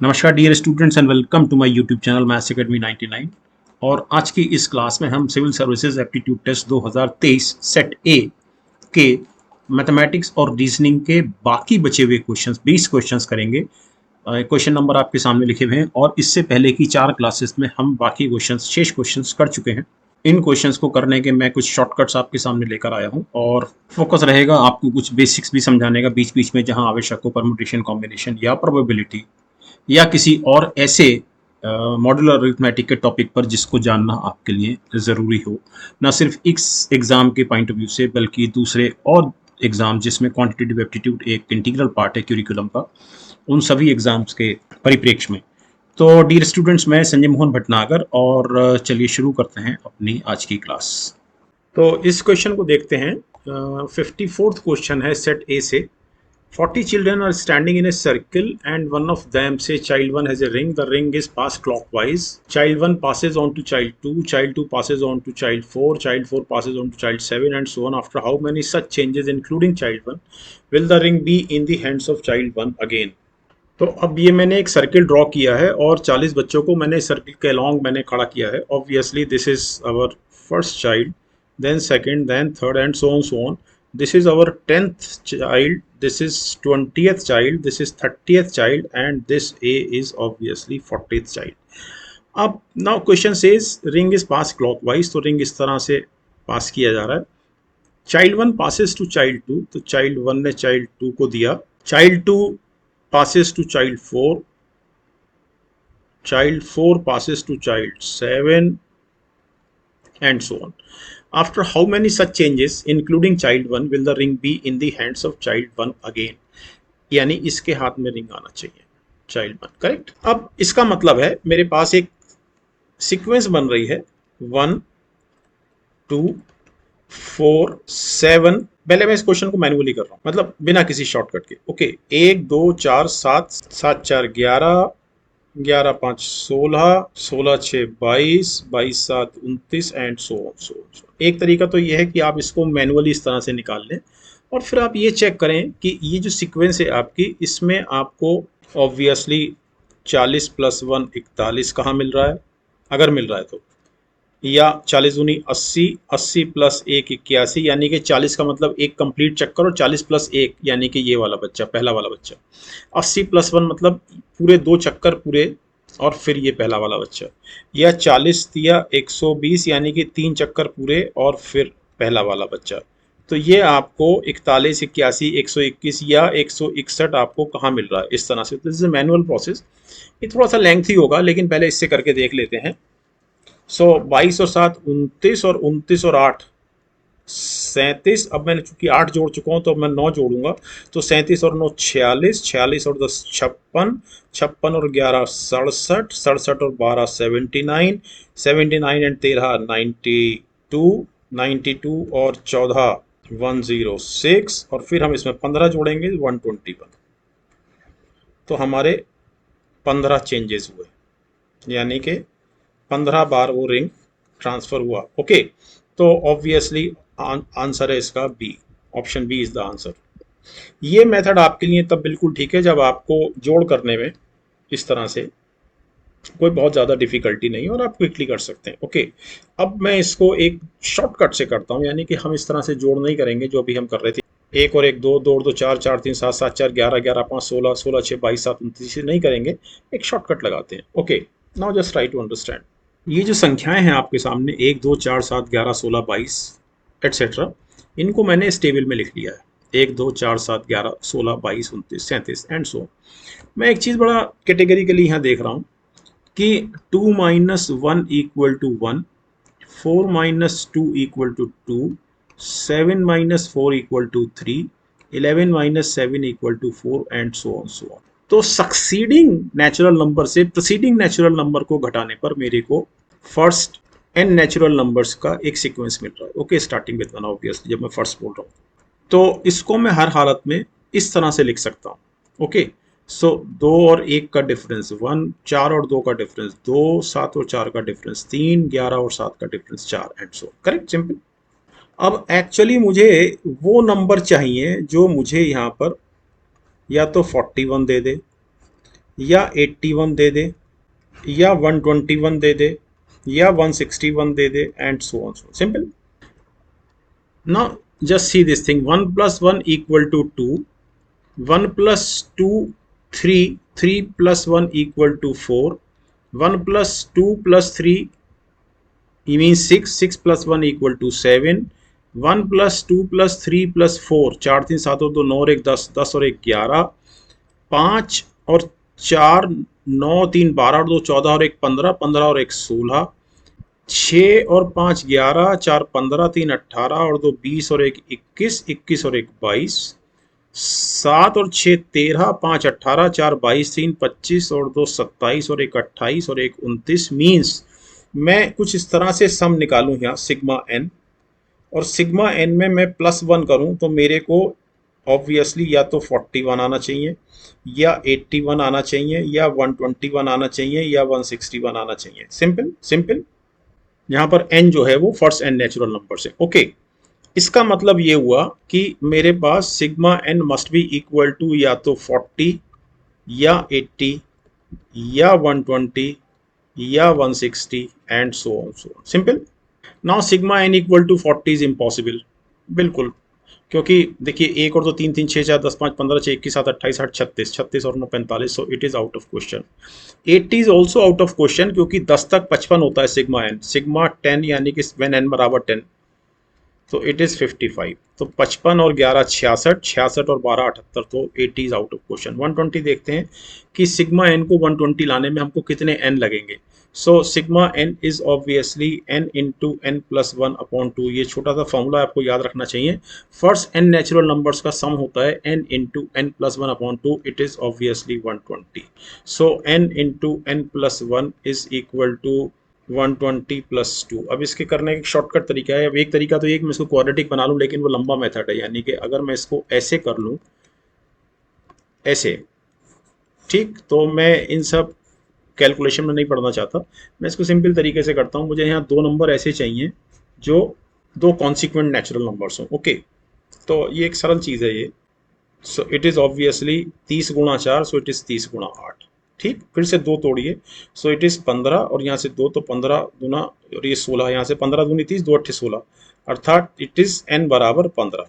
नमस्कार dear students and welcome to my YouTube channel maths academy 99। और आज की इस क्लास में हम civil services aptitude test 2023 set A के मैथमेटिक्स और रीजनिंग के बाकी बचे हुए क्वेश्चंस 20 क्वेश्चंस करेंगे। क्वेश्चन नंबर आपके सामने लिखे हुए हैं और इससे पहले की 4 क्लासेस में हम बाकी क्वेश्चंस शेष क्वेश्चंस कर चुके हैं। इन क्वेश्चंस को करने के मैं कुछ शॉर्टकट्स आपके सामने लेकर आया हूं और फोकस रहेगा आपको कुछ बेसिक्स भी समझाने का बीच बीच में, जहां आवश्यक हो परम्यूटेशन, कॉम्बिनेशन या प्रोबेबिलिटी या किसी और ऐसे मॉड्यूलर अरिथमेटिक के टॉपिक पर जिसको जानना आपके लिए ज़रूरी हो, ना सिर्फ इस एग्ज़ाम के पॉइंट ऑफ व्यू से बल्कि दूसरे और एग्ज़ाम जिसमें क्वांटिटेटिव एप्टीट्यूड एक इंटीग्रल पार्ट है क्यूरिकुलम का, उन सभी एग्ज़ाम्स के परिप्रेक्ष्य में। तो डियर स्टूडेंट्स, मैं संजय मोहन भटनागर और चलिए शुरू करते हैं अपनी आज की क्लास। तो इस क्वेश्चन को देखते हैं। 54th क्वेश्चन है सेट ए से। 40 children are standing in a circle and one of them say child 1 has a ring. The ring is passed clockwise. Child 1 passes on to child 2. Child 2 passes on to child 4. Child 4 passes on to child 7 and so on. After how many such changes including child 1 will the ring be in the hands of child 1 again? तो अब ये मैंने एक circle draw किया है और 40 बच्चों को मैंने सर्किल के अलॉन्ग मैंने खड़ा किया है। Obviously this is our first child, then second, then third and so on. This is our 10th child, this is 20th child, this is 30th child and this A is obviously 40th child. अब now question says ring is passed clockwise, तो ring इस तरह से पास किया जा रहा है। child 1 passes to child 2, तो child 1 ने child 2 को दिया। child 2 passes to child 4, child 4 passes to child 7 and so on. After how many such changes including child 1 will the ring be in the hands of child 1 again? यानी इसके हाथ में ring आना चाहिए child 1। Correct. अब इसका मतलब है मेरे पास एक सीक्वेंस बन रही है 1 2 4 7। पहले मैं इस क्वेश्चन को मैन्युअली कर रहा हूं, मतलब बिना किसी शॉर्टकट के। Okay, 1 2 4 7, 7 4 11, 11 5 16, 16 6 22, 22 7 29 and so on. एक तरीका तो ये है कि आप इसको मैनुअली इस तरह से निकाल लें और फिर आप ये चेक करें कि ये जो सीक्वेंस है आपकी, इसमें आपको ऑब्वियसली 40 + 1 41 कहाँ मिल रहा है, अगर मिल रहा है तो, या 40 दूनी 80, 80 + 1 81, यानी कि 40 का मतलब एक कंप्लीट चक्कर और 40 + 1 यानी कि ये वाला बच्चा, पहला वाला बच्चा। 80 + 1 मतलब पूरे 2 चक्कर पूरे और फिर ये पहला वाला बच्चा, या 40 या 120 यानी कि 3 चक्कर पूरे और फिर पहला वाला बच्चा। तो ये आपको 41 81 121 या 161 आपको कहाँ मिल रहा है, इस तरह से। दिस इज मैनुअल प्रोसेस, ये थोड़ा सा लेंथी होगा लेकिन पहले इससे करके देख लेते हैं। 22 और 7 29 और 29 और 8 37। अब मैंने चूंकि 8 जोड़ चुका हूं तो अब मैं 9 जोड़ूंगा, तो 37 और 9 46, 46 और 10 56, 56 और 11 67, 67 और 12 79, 79 एंड 13 92, 92 और 14 106 और फिर हम इसमें 15 जोड़ेंगे 121। तो हमारे 15 चेंजेस हुए, यानी कि 15 बार वो रिंग ट्रांसफर हुआ। ओके, तो ऑब्वियसली आंसर है इसका B, option B is the answer. ये मेथड आपके लिए तब बिल्कुल ठीक है जब आपको जोड़ करने में इस तरह से कोई बहुत ज़्यादा डिफिकल्टी नहीं और आप क्विकली कर सकते हैं। ओके, अब मैं इसको एक शॉर्टकट से करता हूँ, यानी कि हम इस तरह से जोड़ नहीं करेंगे जो अभी हम कर रहे थे, 1 और 1 2, 2 और 2 4, 4 3 7, 7 4 11, 11 5 16, 16 6 22 7 29 नहीं करेंगे, एक शॉर्टकट लगाते हैं। Okay, now just try to understand. ये जो संख्याएं हैं आपके सामने 1 2 4 7 11 16 22 एटसेट्रा, इनको मैंने इस टेबल में लिख लिया है 1 2 4 7 11 16 22 29 37 एंड सो। मैं एक चीज़ बड़ा कैटेगरिकली यहाँ देख रहा हूँ कि 2 - 1 = 1, 4 - 2 = 2, 7 - 4 = 3, 11 - 7 = 4 एंड सो ऑन। तो सक्सीडिंग नेचुरल नंबर से प्रीसीडिंग नेचुरल नंबर को घटाने पर मेरे को फर्स्ट एन नेचुरल नंबर्स का एक सीक्वेंस मिल रहा है। ओके, स्टार्टिंग विद 1 ऑब्वियसली, जब मैं फर्स्ट बोल रहा हूँ तो इसको मैं हर हालत में इस तरह से लिख सकता हूँ। ओके, सो 2 और 1 का डिफरेंस 1, 4 और 2 का डिफरेंस 2, 7 और 4 का डिफरेंस 3, 11 और 7 का difference 4 and so. Correct, simple. अब एक्चुअली मुझे वो नंबर चाहिए जो मुझे यहाँ पर या तो 41 दे दे या 81 दे दे, या 121 दे दे, या 161 दे दे, and so on so simple. Now just see this thing, 1 plus 1 equal to 2, 1 plus 2 3, 3 plus 1 equal to 4, 1 plus 2 plus 3 means 6, 6 plus 1 equal to 7, 1 plus 2 plus 3 plus 4, 4 3 7 और 2 9 और 1 10, 10 और 1 11, 5 और 4 9 3 12 और 2 14 और 1 15, 15 और 1 16, 6 और 5 11, 4 15, 3 18 और 2 20 और 1 21, 21 और 1 22, 7 और 6 13, 5 18, 4 22, 3 25 और 2 27 और 1 28 और 1 29 मीन्स मैं कुछ इस तरह से सम निकालूं यहाँ सिग्मा एन, और सिग्मा एन में मैं +1 करूं तो मेरे को ऑब्वियसली या तो 41 आना चाहिए, या 81 आना चाहिए, या 121 आना चाहिए, या 161 आना चाहिए. Simple simple. यहाँ पर n जो है वो फर्स्ट एन नेचुरल नंबर से. ओके, इसका मतलब ये हुआ कि मेरे पास sigma N must be equal to या तो 40, या 80, या 120, या 160 and so on so. Simple. Now sigma N equal to 40 is impossible. बिल्कुल, क्योंकि देखिए 1 और 2 3 3 6 4 10 5 15 6 21 7 28 8 36, 36 और 9 45, सो it is out of question. 80 is also out of question क्योंकि 10 तक 55 होता है सिग्मा एन. सिग्मा 10 यानी कि व्हेन एन बराबर 10, तो इट इज 55. तो 55 और 11 66, 66 और 12 78, तो 80 इज आउट ऑफ क्वेश्चन. 120 देखते हैं कि सिग्मा एन को 120 लाने में हमको कितने एन लगेंगे. So sigma n is obviously n into n plus 1/2. ये छोटा सा फॉर्मूला आपको याद रखना चाहिए. फर्स्ट एन नेचुरल नंबर्स का सम होता है n into n plus 1/2. It is obviously 120. So n into n plus 1 is equal to 120 plus 2. अब इसके करने का एक शॉर्टकट तरीका है. अब एक तरीका तो ये कि मैं इसको क्वाड्रेटिक बना लूँ, लेकिन वो लंबा मेथड है. यानी कि अगर मैं इसको ऐसे कर लूँ, ऐसे, ठीक, तो मैं इन सब कैलकुलेशन में नहीं पढ़ना चाहता. मैं इसको सिंपल तरीके से करता हूँ. मुझे यहाँ दो नंबर ऐसे चाहिए जो दो कॉन्सिक्वेंट नेचुरल नंबर्स हों. ओके, तो ये एक सरल चीज़ है ये. So it is obviously 30 × 4, so it is 30 × 8. ठीक, फिर से दो तोड़िए. सो इट इज़ 15 और यहाँ से दो, तो 15 दूना और ये 16, यहाँ से 15 दूनी 30, 2 8 16, अर्थात इट इज़ n बराबर 15.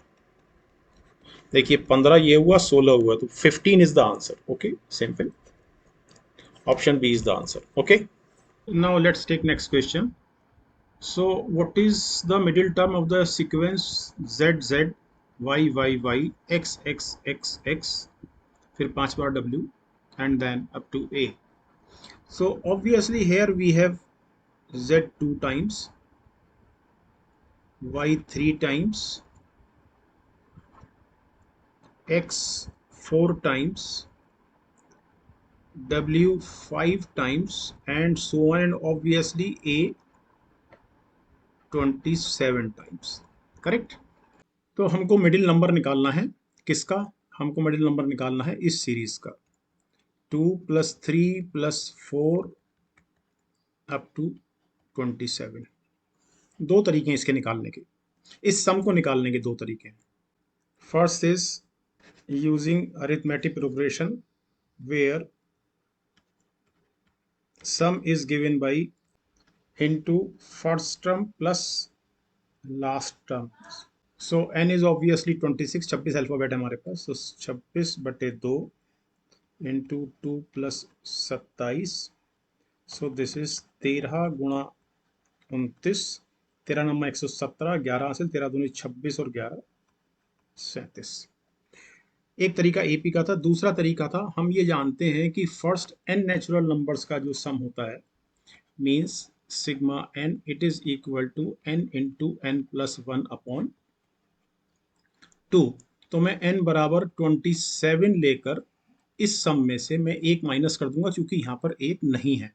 देखिए 15 ये हुआ, 16 हुआ, तो 15 is the answer. Okay, simple. Option B is the answer. Okay, now let's take next question. So what is the middle term of the sequence z z y y y x x x x, फिर 5 बार w, and then up to a. So obviously here we have z 2 times, y 3 times, x 4 times, w 5 times, and so on, and obviously a 27 times. Correct. तो हमको middle number निकालना है. किसका? हमको middle number निकालना है इस series का. 2 + 3 + 4 अप टू 27. दो तरीके हैं इसके निकालने के. इस सम को निकालने के दो तरीके हैं. First is using arithmetic progression where sum is given by into first term plus last term. So n is obviously 26. 26 alphabet है हमारे पास. तो 26/2 into 2 + 27. So this is 13 × 29. 13 number 117, 11 से 13 दूनी 26 और 11 37. एक तरीका एपी का था. दूसरा तरीका था, हम ये जानते हैं कि फर्स्ट n नेचुरल नंबर्स का जो सम होता है means sigma n, it is equal to n into n plus 1/2. तो मैं n बराबर 27 लेकर इस सम में से मैं एक माइनस कर दूंगा क्योंकि यहाँ पर एक नहीं है.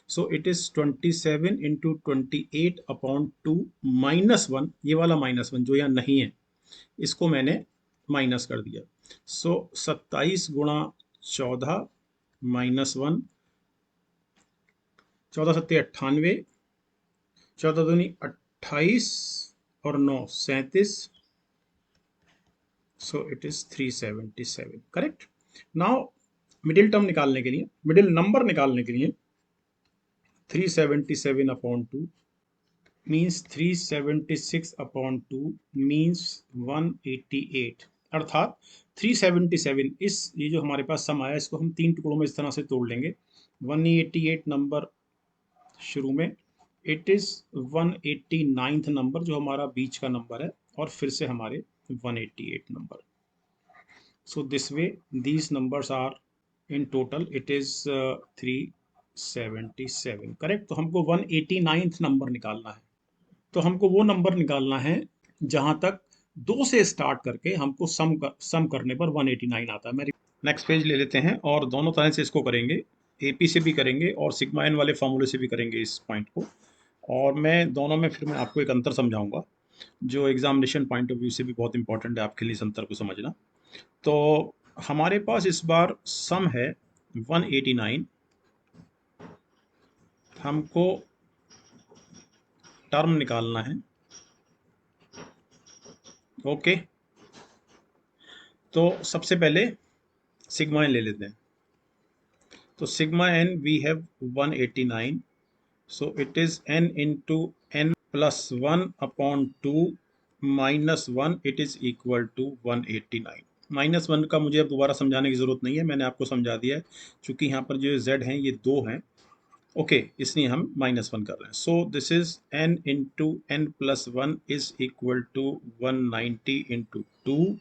सो इट इज 27 इंटू 28/2 -1. ये वाला -1 जो यहाँ नहीं है इसको मैंने माइनस कर दिया. सो 27 × 14 -1, 14 × 7 = 98, 14 दूनी 28 और 9 37. So it is 377. Correct. Now middle term निकालने के लिए, मिडिल नंबर निकालने के लिए 377 अपॉन 2 मीन्स 376 अपॉन 2 मीन्स 188, अर्थात 377 इस ये जो हमारे पास सम आया इसको हम तीन टुकड़ों में इस तरह से तोड़ लेंगे। 188 नंबर शुरू में, इट इज 189th नंबर जो हमारा बीच का नंबर है, और फिर से हमारे 188 number. So this way these numbers are in total it is 377, correct. तो हमको 189th नंबर निकालना है, तो हमको वो नंबर निकालना है जहां तक 2 से स्टार्ट करके हमको सम करने पर 189 आता है। मैं नेक्स्ट पेज ले लेते हैं और दोनों तरह से इसको करेंगे, एपी से भी करेंगे और सिग्मा एन वाले फॉर्मूले से भी करेंगे इस पॉइंट को, और मैं दोनों में फिर मैं आपको एक अंतर समझाऊंगा जो एग्जामिनेशन पॉइंट ऑफ व्यू से भी बहुत इंपॉर्टेंट है आपके लिए इस अंतर को समझना। तो हमारे पास इस बार सम है 189, हमको टर्म निकालना है, ओके। तो सबसे पहले सिग्मा एन ले लेते हैं। तो sigma n we have 189, so it is n into n plus 1/2 minus 1, it is equal to 189। Minus 1 का मुझे अब दोबारा समझाने की ज़रूरत नहीं है, मैंने आपको समझा दिया है। चूंकि यहाँ पर जो z हैं ये 2 हैं, ओके, इसलिए हम -1 कर रहे हैं। So this is n into n plus 1 is equal to 190 into 2,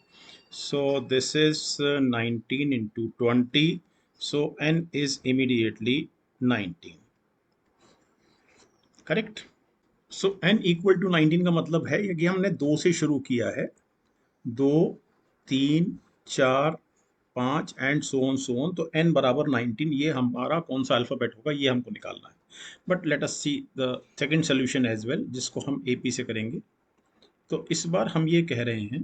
so this is 19 into 20, so n is immediately 19, correct. So n equal to 19 का मतलब है कि हमने 2 से शुरू किया है, 2, 3, 4, 5 एंड सो ऑन, तो n बराबर 19, ये हमारा कौन सा अल्फ़ाबेट होगा ये हमको निकालना है। But let us see the second solution as well, जिसको हम एपी से करेंगे। तो इस बार हम ये कह रहे हैं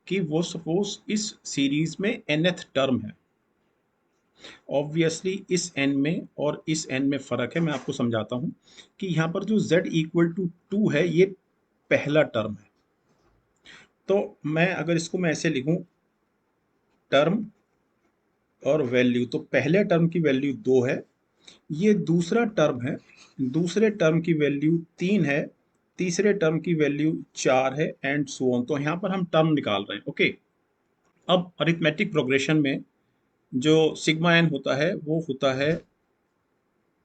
कि वो सपोज इस सीरीज में nth टर्म है, ऑब्वियसली इस n में और इस n में फ़र्क है। मैं आपको समझाता हूँ कि यहाँ पर जो z इक्वल टू 2 है ये पहला टर्म है। तो मैं अगर इसको मैं ऐसे लिखूं, टर्म और वैल्यू, तो पहले टर्म की वैल्यू 2 है, ये दूसरा टर्म है, दूसरे टर्म की वैल्यू 3 है, तीसरे टर्म की वैल्यू 4 है एंड सो ऑन। तो यहाँ पर हम टर्म निकाल रहे हैं, ओके। अब अरिथमेटिक प्रोग्रेशन में जो सिग्मा एन होता है वो होता है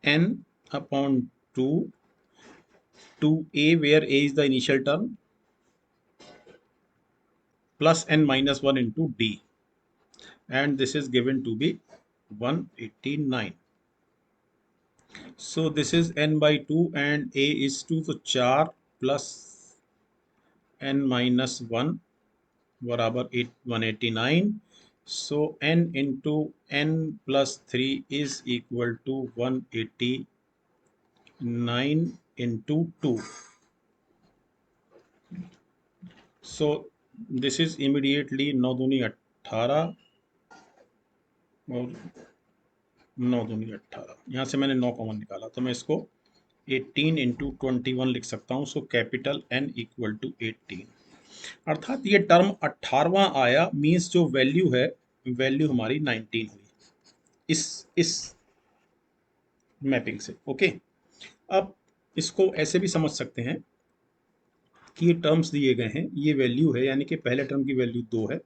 n upon 2 two a where a is the initial term plus n minus 1 into d, and this is given to be 189. So this is n by 2 and a is 2, so 4 plus n minus 1 बराबर 189. So n into n plus 3 is equal to 189 into 2. So this is immediately 9 दूनी 18 और 9 दूनी 18, यहाँ से मैंने 9 common निकाला, तो मैं इसको 18 इंटू 21 लिख सकता हूँ। So capital N equal to 18, अर्थात ये टर्म 18वां आया, मीन्स जो वैल्यू है वैल्यू हमारी 19 हुई इस मैपिंग से, ओके। अब इसको ऐसे भी समझ सकते हैं कि ये टर्म्स दिए गए हैं, ये वैल्यू है, यानी कि पहले टर्म की वैल्यू 2 है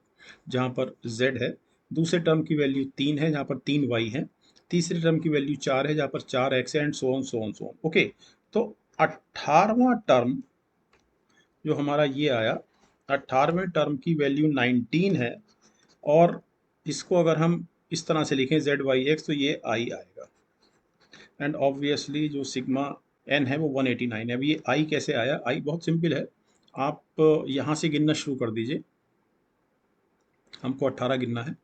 जहाँ पर z है, दूसरे टर्म की वैल्यू 3 है जहाँ पर 3y है, तीसरे टर्म की वैल्यू 4 है जहाँ पर 4x है and so on so on so on, okay. तो 18वां टर्म जो हमारा ये आया, 18वें टर्म की वैल्यू 19 है, और इसको अगर हम इस तरह से लिखें ZYX तो ये I आएगा, एंड ऑब्वियसली जो सिग्मा एन है वो 189 है। अब ये I कैसे आया? I बहुत सिंपल है, आप यहाँ से गिनना शुरू कर दीजिए, हमको 18 गिनना है।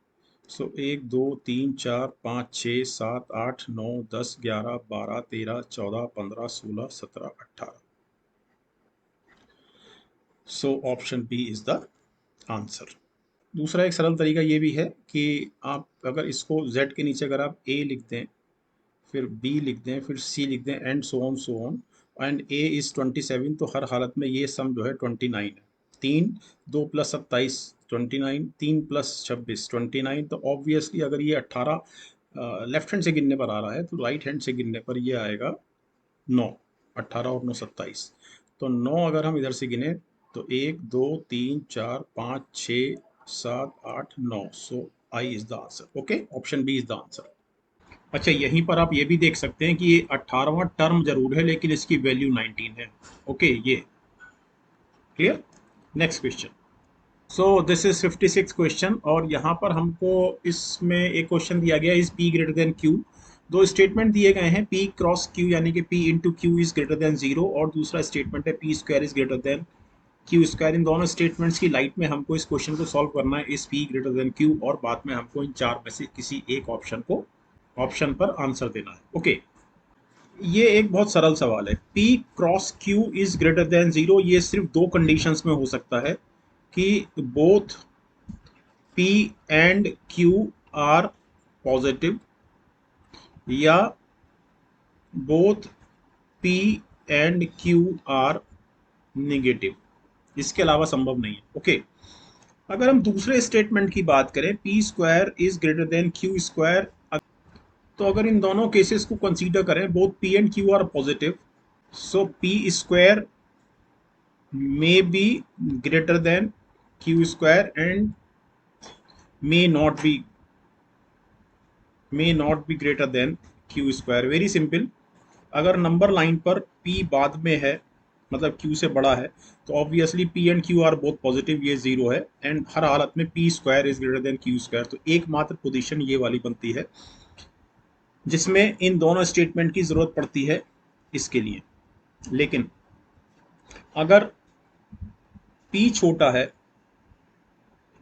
सो 1 2 3 4 5 6 7 8 9 10 11 12 13 14 15 16 17 18, so option B is the answer. दूसरा एक सरल तरीका ये भी है कि आप अगर इसको z के नीचे अगर आप a लिख दें, फिर b लिख दें, फिर c लिख दें and so on and a is 27, तो हर हालत में ये सम जो है 29 है। 3 2 प्लस 27 29, 3 प्लस 26 29, तो ऑब्वियसली अगर ये 18 लेफ्ट हैंड से गिनने पर आ रहा है, तो राइट हैंड से गिनने पर ये आएगा 9, 18 और 9 27। तो 9 अगर हम इधर से गिने तो 1 2 3 4 5 6 7 8 9, so I is the answer. Okay, option B is the answer. अच्छा, यहीं पर आप ये भी देख सकते हैं कि ये 18वां टर्म जरूर है लेकिन इसकी वैल्यू 19 है। ओके, ये clear. Next question. So this is 56 question, और यहाँ पर हमको इसमें एक क्वेश्चन दिया गया, is P greater than Q. दो स्टेटमेंट दिए गए हैं, पी क्रॉस क्यू यानी कि P into Q is greater than zero, और दूसरा स्टेटमेंट है P square is greater than Q square. इन दोनों स्टेटमेंट्स की लाइट में हमको इस क्वेश्चन को सॉल्व करना है, is P greater than Q, और बाद में हमको इन चार में से किसी एक ऑप्शन पर आंसर देना है। ओके, ये एक बहुत सरल सवाल है। P cross Q is greater than zero, ये सिर्फ दो कंडीशंस में हो सकता है कि both P and Q are positive, या both P and Q are negative. इसके अलावा संभव नहीं है। ओके, अगर हम दूसरे स्टेटमेंट की बात करें, P square is greater than Q square, तो अगर इन दोनों केसेस को कंसीडर करें, both P and Q R positive, so P square may be greater than q square and may not be greater than q square। Very simple, अगर number line पर p बाद में है, मतलब q से बड़ा है, तो obviously p and q are both positive, ये जीरो है, एंड हर हालत में p square is greater than q square. तो एकमात्र पोजीशन ये वाली बनती है जिसमें इन दोनों स्टेटमेंट की जरूरत पड़ती है इसके लिए। लेकिन अगर p छोटा है,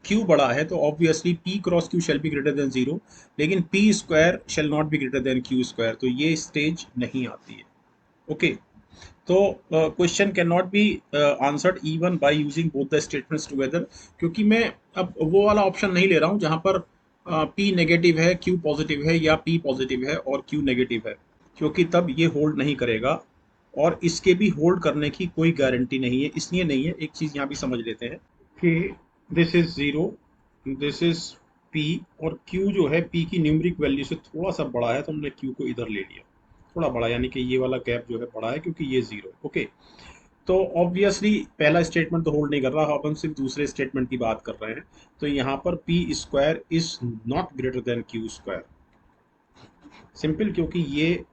q बड़ा है, तो obviously p cross q shall be greater than zero, लेकिन p square shall not be greater than q square, तो ये स्टेज नहीं आती है। ओके, तो question can not be answered even by using both the statements together, क्योंकि मैं अब वो वाला ऑप्शन नहीं ले रहा हूँ जहां पर p नेगेटिव है, q पॉजिटिव है, या p पॉजिटिव है और q नेगेटिव है, क्योंकि तब ये होल्ड नहीं करेगा, और इसके भी होल्ड करने की कोई गारंटी नहीं है। इसलिए नहीं है, एक चीज यहाँ भी समझ लेते हैं कि this is zero, this is p, और q जो है p की न्यूमरिक वैल्यू से थोड़ा सा बड़ा है, तो हमने q को इधर ले लिया, थोड़ा बड़ा, यानी कि ये वाला गैप जो है बड़ा है क्योंकि ये जीरो है। ओके, तो ऑब्वियसली पहला स्टेटमेंट तो होल्ड नहीं कर रहा, अब हम सिर्फ दूसरे स्टेटमेंट की बात कर रहे हैं। तो यहाँ पर p square is not greater than q square. Simple, क्योंकि ये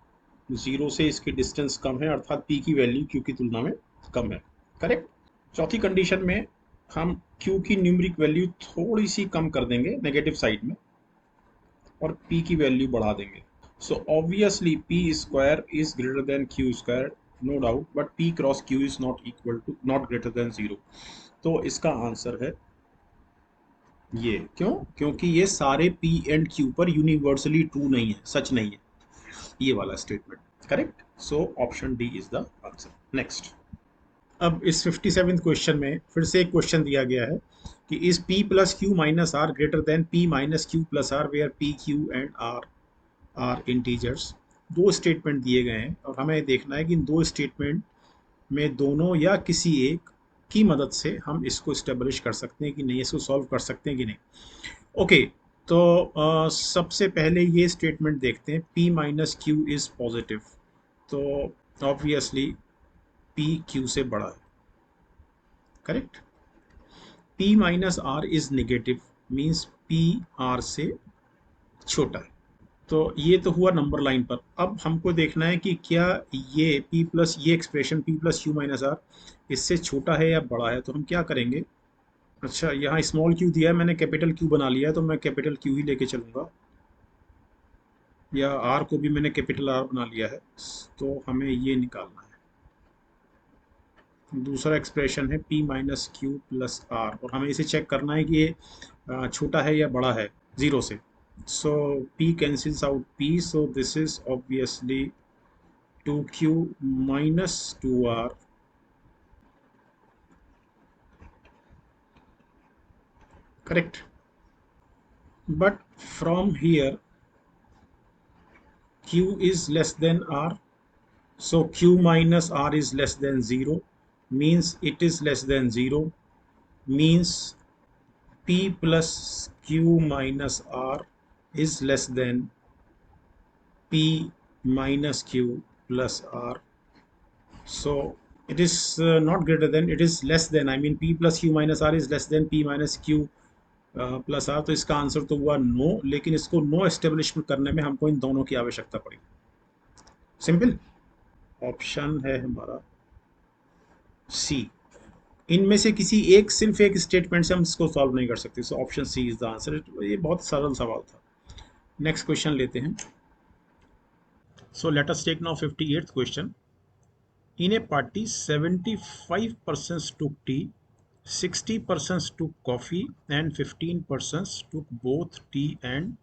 जीरो से इसकी डिस्टेंस कम है, अर्थात p की वैल्यू q की तुलना में कम है। करेक्ट। चौथी कंडीशन में हम q की न्यूमरिक वैल्यू थोड़ी सी कम कर देंगे नेगेटिव साइड में, और p की वैल्यू बढ़ा देंगे। So obviously p square is greater than q square, no doubt, but p cross q is not equal to, not greater than zero. तो इसका आंसर है ये। क्यों? क्योंकि ये सारे p एंड q पर यूनिवर्सली ट्रू नहीं है, सच नहीं है ये वाला statement. Correct, so option D is the answer. Next. अब इस 57 क्वेश्चन में फिर से एक क्वेश्चन दिया गया है कि is p plus Q minus R greater than p minus Q plus R, where p q and r are integers. दो स्टेटमेंट दिए गए हैं और हमें देखना है कि इन दो स्टेटमेंट में दोनों या किसी एक की मदद से हम इसको स्टेब्लिश कर सकते हैं कि नहीं, इसको सॉल्व कर सकते हैं कि नहीं। ओके, तो सबसे पहले ये स्टेटमेंट देखते हैं, p minus Q is positive, तो ऑब्वियसली p q से बड़ा है। Correct. p minus R is negative, means p r से छोटा है। तो ये तो हुआ नंबर लाइन पर। अब हमको देखना है कि क्या ये p प्लस, ये expression p plus Q minus R इससे छोटा है या बड़ा है। तो हम क्या करेंगे, अच्छा यहाँ स्मॉल q दिया है, मैंने कैपिटल Q बना लिया है, तो मैं कैपिटल Q ही लेके चलूँगा, या r को भी मैंने कैपिटल R बना लिया है। तो हमें ये निकालना है, दूसरा एक्सप्रेशन है p minus Q plus R, और हमें इसे चेक करना है कि ये छोटा है या बड़ा है ज़ीरो से। So p cancels out p, so this is obviously 2q minus 2r, correct. But from here q is less than r, so q minus r is less than 0, means it is less than 0, means p plus q minus r is less than P minus Q plus R. So it is not greater than, it is less than, I mean P plus Q minus R is less than P minus Q plus R. तो इसका answer तो हुआ no, लेकिन इसको no establishment करने में हमको इन दोनों की आवश्यकता पड़ी। सिंपल। ऑप्शन है हमारा सी। इनमें से किसी एक, सिर्फ एक स्टेटमेंट से हम इसको सॉल्व नहीं कर सकते, so option C is the answer. ये बहुत सरल सवाल था। नेक्स्ट क्वेश्चन लेते हैं। So let us take now 58th question. In a party 75% took tea, 60% took coffee and 15% took both tea and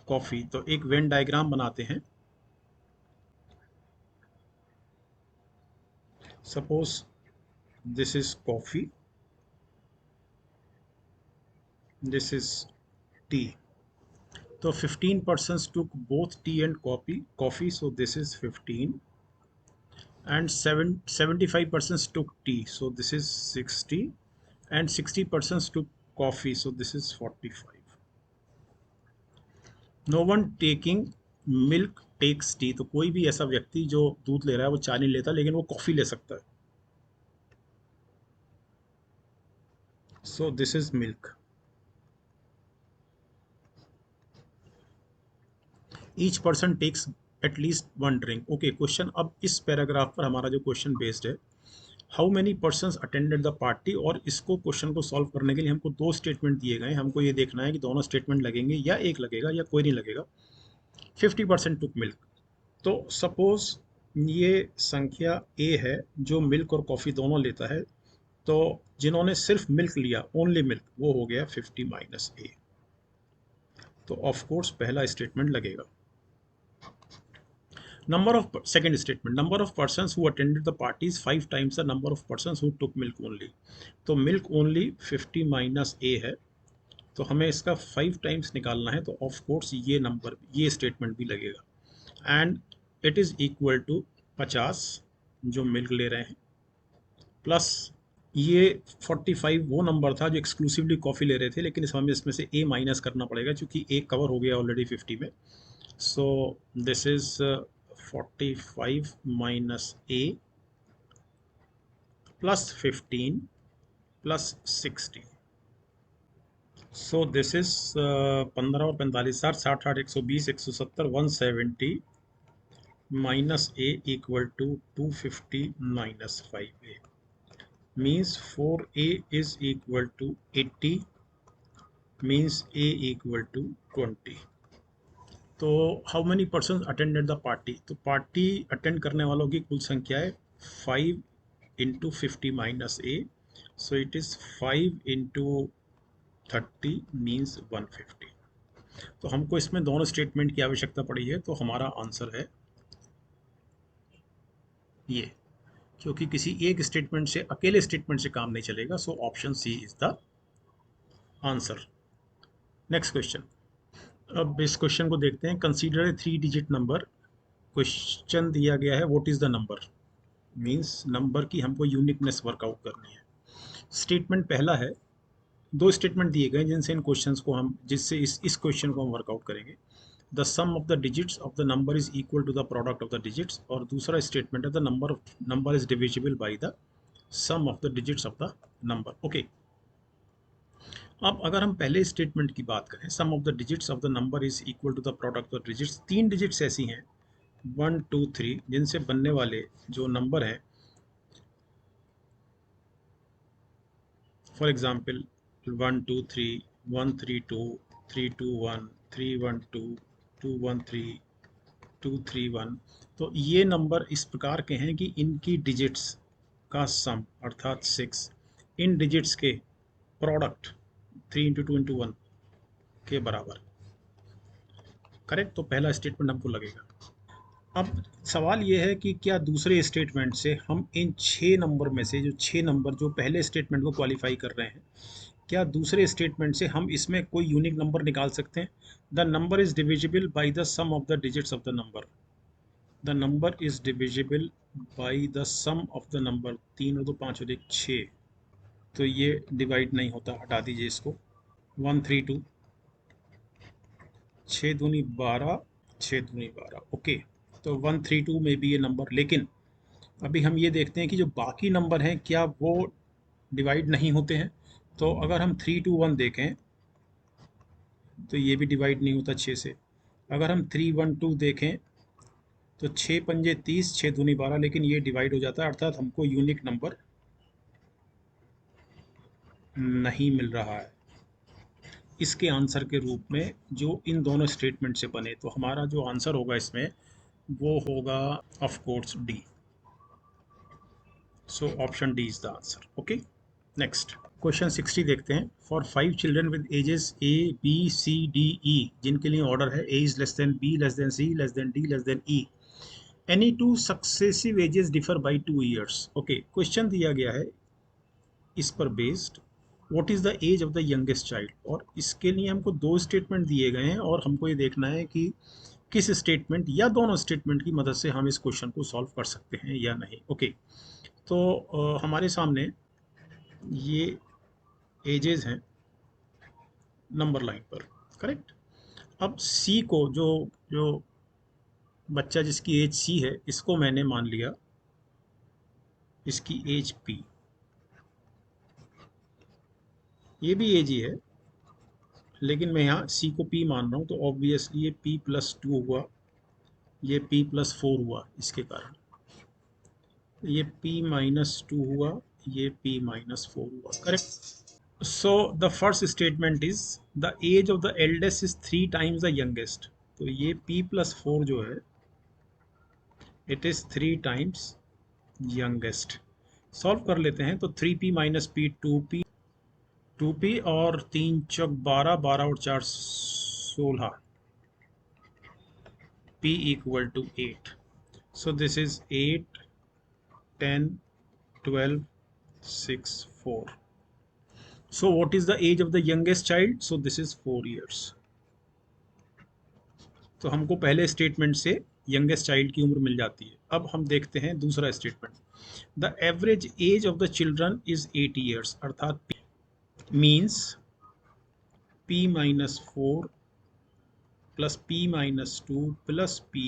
coffee. तो एक वेन डायग्राम बनाते हैं। Suppose this is coffee, this is T. तो 15% took both tea and coffee, so this is 15, and 75% took tea, so this is 60, and 60% took coffee, so this is 45. No one taking milk takes tea. तो कोई भी ऐसा व्यक्ति जो दूध ले रहा है वो चाय नहीं लेता, लेकिन वो कॉफी ले सकता है। So this is milk. Each person takes at least one drink. Okay, question अब इस पैराग्राफ पर हमारा जो क्वेश्चन बेस्ड है, how many person attended the party. और इसको क्वेश्चन को सॉल्व करने के लिए हमको दो स्टेटमेंट दिए गए हैं। हमको ये देखना है कि दोनों स्टेटमेंट लगेंगे या एक लगेगा या कोई नहीं लगेगा। 50% टुक मिल्क। तो सपोज ये संख्या ए है जो मिल्क और कॉफ़ी दोनों लेता है। तो जिन्होंने सिर्फ मिल्क लिया, ओनली मिल्क, वो हो गया 50 माइनस ए। तो ऑफ कोर्स पहला स्टेटमेंट लगेगा। Number of second statement, number of persons who attended the party is 5 times the number of persons who took milk only। तो milk only 50 माइनस ए है, तो हमें इसका 5 टाइम्स निकालना है। तो ऑफ कोर्स ये नंबर, ये स्टेटमेंट भी लगेगा। And it is equal to 50 जो मिल्क ले रहे हैं, प्लस ये 45 वो नंबर था जो एक्सक्लूसिवली कॉफ़ी ले रहे थे, लेकिन इस हमें इसमें से ए माइनस करना पड़ेगा क्योंकि ए कवर हो गया ऑलरेडी 50 में। So this is 45 minus A plus 15 plus 60। So this is 15 और 45, 60, 60, 60, 120, 170, 170 minus A equal to 250 minus 5a, means 4a is equal to 80, means a equal to 20। तो how many person attended the party. तो party attend करने वालों की कुल संख्या है 5 into 50 minus A, so it is 5 into 30 means 150। तो हमको इसमें दोनों स्टेटमेंट की आवश्यकता पड़ी है, तो हमारा आंसर है ये। क्योंकि किसी एक स्टेटमेंट से, अकेले स्टेटमेंट से काम नहीं चलेगा, so option C is the answer. Next question. अब इस क्वेश्चन को देखते हैं। Consider a 3 digit number. Question दिया गया है what is the number, means number की हमको यूनिकनेस वर्कआउट करनी है। स्टेटमेंट पहला है, दो स्टेटमेंट दिए गए जिनसे इन क्वेश्चंस को हम, जिससे इस क्वेश्चन को हम वर्कआउट करेंगे। The sum of the digits of the number is equal to the product of the digits. और दूसरा स्टेटमेंट है the number is divisible by the sum of the digits of the number. Okay, अब अगर हम पहले statement की बात करें, sum of the digits of the number is equal to the product of digits. 3 digits ऐसी हैं 1 2 3 जिनसे बनने वाले जो नंबर हैं, फॉर एग्जाम्पल 1 2 3, 1 3 2, 3 2 1, 3 1 2, 2 1 3, 2 3 1। तो ये नंबर इस प्रकार के हैं कि इनकी डिजिट्स का सम अर्थात 6 इन डिजिट्स के प्रोडक्ट 3 इंटू 2 इंटू 1 के बराबर। करेक्ट। तो पहला स्टेटमेंट हमको लगेगा। अब सवाल ये है कि क्या दूसरे स्टेटमेंट से हम इन 6 नंबर में से, जो 6 नंबर जो पहले स्टेटमेंट को क्वालिफाई कर रहे हैं, क्या दूसरे स्टेटमेंट से हम इसमें कोई यूनिक नंबर निकाल सकते हैं। The number is divisible by the sum of the digits of the number. The number is divisible by the sum of the number. 3 और 2 5 और 1 6, तो ये डिवाइड नहीं होता, हटा दीजिए इसको। 1 3 2, 6 दूनी 12 6 दूनी 12, ओके। तो 132 में भी ये नंबर, लेकिन अभी हम ये देखते हैं कि जो बाकी नंबर हैं क्या वो डिवाइड नहीं होते हैं। तो अगर हम 321 देखें तो ये भी डिवाइड नहीं होता 6 से। अगर हम 312 देखें तो 6 पंजे 30, 6 दूनी 12, लेकिन ये डिवाइड हो जाता है, अर्थात हमको यूनिक नंबर नहीं मिल रहा है इसके आंसर के रूप में जो इन दोनों स्टेटमेंट से बने। तो हमारा जो आंसर होगा इसमें वो होगा of course D. So option D is the answer, okay. Next question 60 देखते हैं। For 5 children with ages A B C D E, जिनके लिए ऑर्डर है A is less than B less than C less than D less than E, any two successive ages differ by 2 years. Okay, question दिया गया है इस पर based what is the age of the youngest child, और इसके लिए हमको दो स्टेटमेंट दिए गए हैं और हमको ये देखना है कि किस स्टेटमेंट या दोनों स्टेटमेंट की मदद से हम इस क्वेश्चन को सॉल्व कर सकते हैं या नहीं। ओके, तो हमारे सामने ये एजेस हैं नंबर लाइन पर, करेक्ट। अब सी को, जो जो बच्चा जिसकी एज सी है, इसको मैंने मान लिया इसकी एज पी, ये भी एज ही है लेकिन मैं यहाँ सी को पी मान रहा हूँ, तो ऑब्वियसली ये पी प्लस 2 हुआ, ये p प्लस 4 हुआ, इसके कारण ये p माइनस 2 हुआ, ये p माइनस 4 हुआ, correct. So the first statement is the age of the eldest is 3 times the youngest. तो ये p प्लस 4 जो है it is 3 times youngest. Solve कर लेते हैं। तो 3p माइनस p 2p और 3 चौक 12, 12 और 4 16, p equal to 8. So this is 8, 10, 12, 6, 4. So what is the age of the youngest child? So this is 4 years. तो हमको पहले स्टेटमेंट से यंगेस्ट चाइल्ड की उम्र मिल जाती है। अब हम देखते हैं दूसरा statement. The average age of the children is 8 years, अर्थात means p minus 4 plus p minus 2 plus p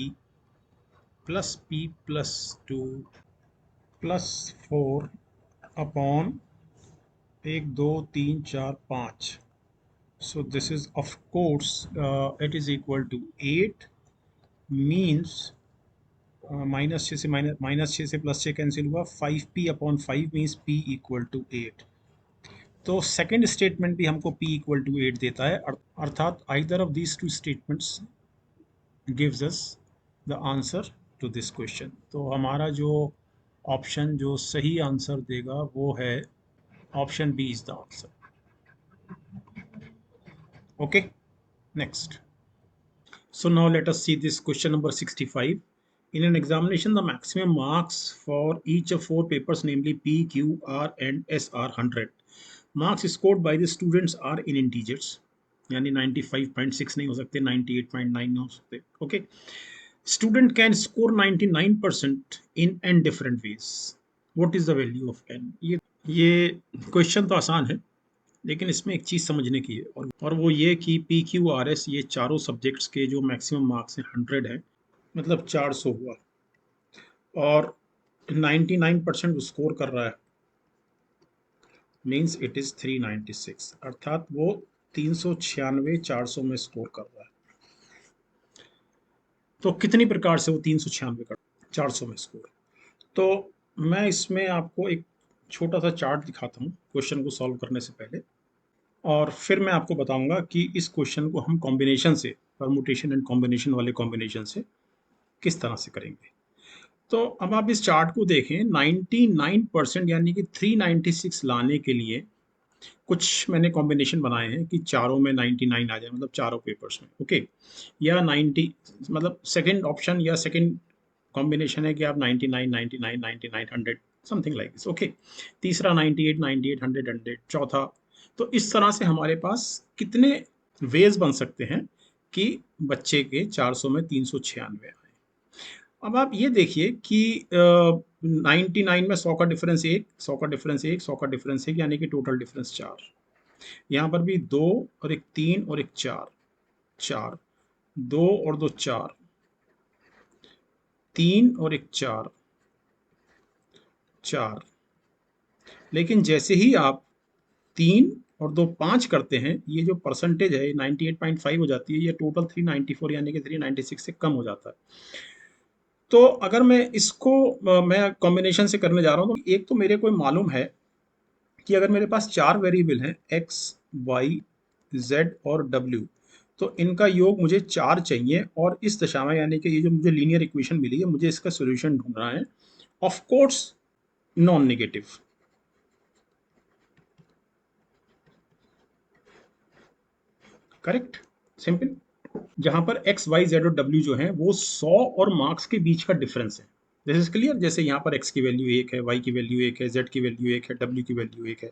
plus 2 plus 4 upon 1 2 3 4 5। So this is of course it is equal to 8 means minus 6 से minus 6 से plus 6 cancel हुआ, 5p upon 5 means p equal to 8। तो second statement भी हमको p equal to 8 देता है, अर्थात either of these two statements gives us the answer to this question. तो हमारा जो ऑप्शन जो सही आंसर देगा वो है option B is the answer, okay. Next, so now let us see this question number 65. In an examination, the maximum marks for each of 4 papers, namely P, Q, R and S, are 100. Marks scored by the students are in integers, यानी 95.6 नहीं हो सकते, 98.9 नहीं हो सकते, okay. Student can score 99% in n different ways. What is the value of n? ये question तो आसान है लेकिन इसमें एक चीज़ समझने की है, और वो ये कि पी क्यू आर एस ये चारों सब्जेक्ट्स के जो मैक्सिमम मार्क्स हैं 100 है, मतलब 400 हुआ, और 99% स्कोर कर रहा है, मीन्स इट इज़ 396, अर्थात वो 396 400 में स्कोर कर रहा है। तो कितनी प्रकार से वो 396 कर 400 में स्कोर। तो मैं इसमें आपको एक छोटा सा चार्ट दिखाता हूँ क्वेश्चन को सॉल्व करने से पहले, और फिर मैं आपको बताऊंगा कि इस क्वेश्चन को हम कॉम्बिनेशन से, परमुटेशन एंड कॉम्बिनेशन वाले कॉम्बिनेशन से किस तरह से करेंगे। तो अब आप इस चार्ट को देखें, 99% यानी कि 396 लाने के लिए कुछ मैंने कॉम्बिनेशन बनाए हैं कि चारों में 99 आ जाए, मतलब चारों पेपर्स में, ओके। या 90, मतलब सेकंड ऑप्शन या सेकंड कॉम्बिनेशन है कि आप 99 99 99 100 समथिंग लाइक दिस, ओके। तीसरा 98 98 100 100, चौथा। तो इस तरह से हमारे पास कितने वेज बन सकते हैं कि बच्चे के 400 में 396 आए। अब आप ये देखिए कि 99 में 100 का डिफरेंस 1, 100 का डिफरेंस 1, 100 का डिफरेंस 1, यानी कि टोटल डिफरेंस 4। यहाँ पर भी 2 और एक 3 और एक 4, 4, 2 और 2 4, 3 और एक 4, 4। लेकिन जैसे ही आप 3 और 2 5 करते हैं, ये जो परसेंटेज है 98.5 हो जाती है, ये टोटल 394 यानी कि 396 से कम हो जाता है। तो अगर मैं इसको मैं कॉम्बिनेशन से करने जा रहा हूँ, तो एक तो मेरे को मालूम है कि अगर मेरे पास 4 वेरिएबल हैं x, y, z और w, तो इनका योग मुझे 4 चाहिए और इस दशा में, यानी कि ये जो मुझे लीनियर इक्वेशन मिली है, मुझे इसका सॉल्यूशन ढूंढना है। Of course non negative. Correct, simple. जहां पर एक्स वाई जेड और डब्ल्यू जो है वो 100 और मार्क्स के बीच का डिफरेंस है। This is clear. जैसे यहाँ पर एक्स की वैल्यू 1 है, वाई की वैल्यू 1 है, जेड की वैल्यू 1 है, डब्ल्यू की वैल्यू 1 है।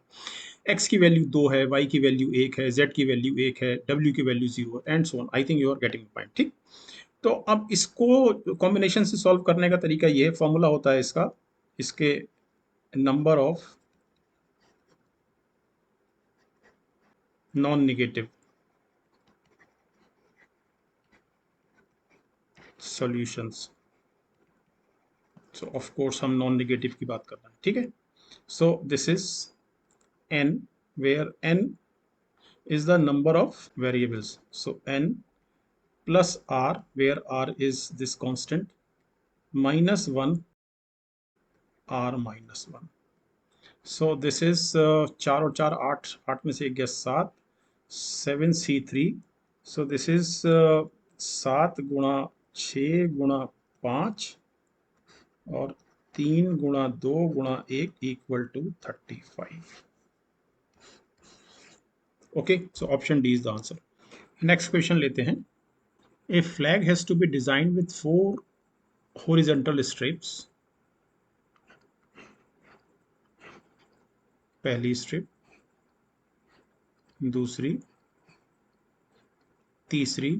एक्स की वैल्यू 2 है, वाई की वैल्यू 1 है, जेड की वैल्यू 1 है, डब्ल्यू की वैल्यू 0 है, and so on. I think you are getting point. ठीक। तो अब इसको कॉम्बिनेशन से सॉल्व करने का तरीका ये है, फॉर्मूला होता है इसका, इसके number of non negative solutions. So of course हम नॉन निगेटिव की बात कर रहे हैं। ठीक है। So this is n, where n is the number of variables. So n plus r, where r is this constant, minus 1 r minus 1. So this is 4 और 4 8, 8 में से एक गया 7, 7c3. So this is 7 गुणा 6 गुणा 5 और 3 गुणा 2 गुणा 1 equal to 35। Okay, so option D is the answer. Next question लेते हैं। A flag has to be designed with 4 horizontal strips. पहली स्ट्रिप, दूसरी, तीसरी,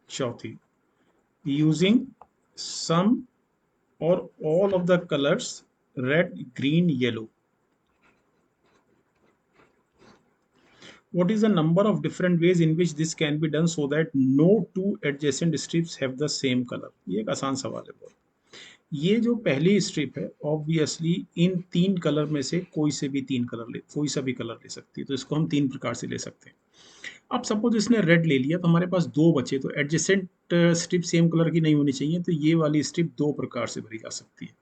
चौथी, using some or all of the colors red, green, yellow. What is the number of different ways in which this can be done so that no two adjacent strips have the same color? ये एक आसान सवाल है बहुत। ये जो पहली strip है, ऑब्वियसली इन 3 कलर में से कोई से भी 3 कलर ले, कोई सा भी कलर ले सकती है, तो इसको हम 3 प्रकार से ले सकते हैं। अब सपोज इसने रेड ले लिया, तो हमारे पास 2 बचे, तो एडजेसेंट स्ट्रिप सेम कलर की नहीं होनी चाहिए, तो ये वाली स्ट्रिप 2 प्रकार से भरी जा सकती है।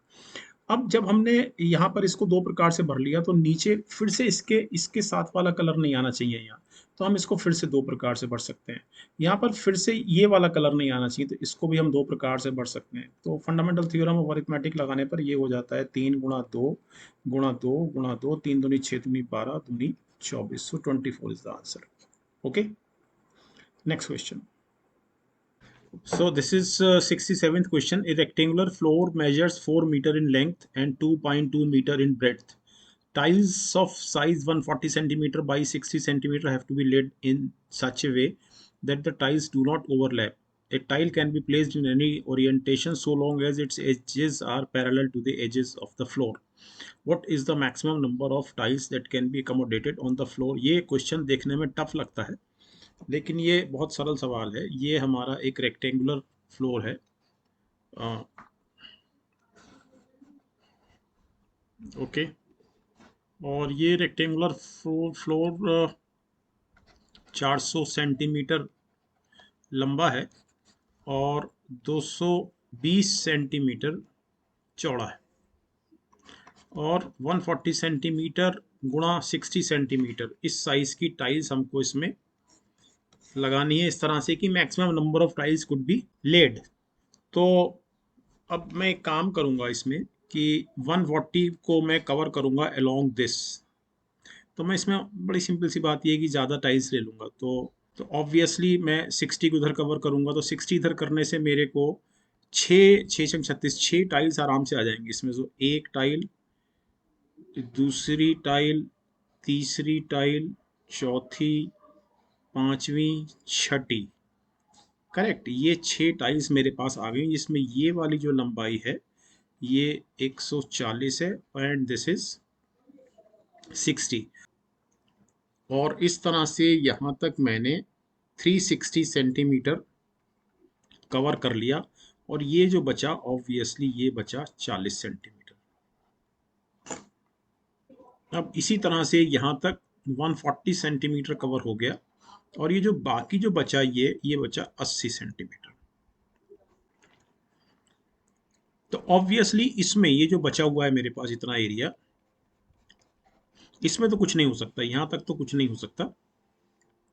अब जब हमने यहाँ पर इसको 2 प्रकार से भर लिया, तो नीचे फिर से इसके इसके साथ वाला कलर नहीं आना चाहिए यहाँ, तो हम इसको फिर से 2 प्रकार से भर सकते हैं। यहाँ पर फिर से ये वाला कलर नहीं आना चाहिए, तो इसको भी हम 2 प्रकार से भर सकते हैं। तो फंडामेंटल थ्योरम ऑफ अरिथमेटिक लगाने पर ये हो जाता है 3 गुणा 2 गुणा 2 गुणा 2, 3 दूनी 6 दूनी 12 दूनी 24, सो 24 is the answer. Okay, next question. So this is 67th question. A rectangular floor measures 4 meter in length and 2.2 meter in breadth. Tiles of size 140 centimeter by 60 centimeter have to be laid in such a way that the tiles do not overlap. A tile can be placed in any orientation so long as its edges are parallel to the edges of the floor. What is the maximum number of tiles that can be accommodated on the floor? ये question देखने में tough लगता है, लेकिन ये बहुत सरल सवाल है। ये हमारा एक रेक्टेंगुलर फ्लोर है। ओके, और ये रेक्टेंगुलर फ्लोर 400 सेंटीमीटर लंबा है और 220 सेंटीमीटर चौड़ा है, और 140 सेंटीमीटर गुणा 60 सेंटीमीटर इस साइज की टाइल्स हमको इसमें लगानी है, इस तरह से कि maximum number of tiles could be laid. तो अब मैं एक काम करूंगा इसमें कि 140 को मैं कवर करूंगा अलोंग दिस। तो मैं इसमें बड़ी सिंपल सी बात ये है कि ज़्यादा टाइल्स ले लूँगा, तो ऑब्वियसली मैं 60 को इधर कवर करूँगा, तो 60 इधर करने से मेरे को 6 टाइल्स आराम से आ जाएंगी इसमें। तो एक टाइल, दूसरी टाइल, तीसरी टाइल, चौथी, पांचवी, छठी। करेक्ट, ये 6 टाइल्स मेरे पास आ गई, जिसमें ये वाली जो लंबाई है ये 140 है एंड दिस इज 60। और इस तरह से यहाँ तक मैंने 360 सेंटीमीटर कवर कर लिया। और ये जो बचा ऑब्वियसली ये बचा 40 सेंटीमीटर। अब इसी तरह से यहाँ तक 140 सेंटीमीटर कवर हो गया और ये जो बाकी जो बचा ये बचा 80 सेंटीमीटर। तो ऑब्वियसली इसमें ये जो बचा हुआ है मेरे पास इतना एरिया, इसमें तो कुछ नहीं हो सकता, यहाँ तक तो कुछ नहीं हो सकता,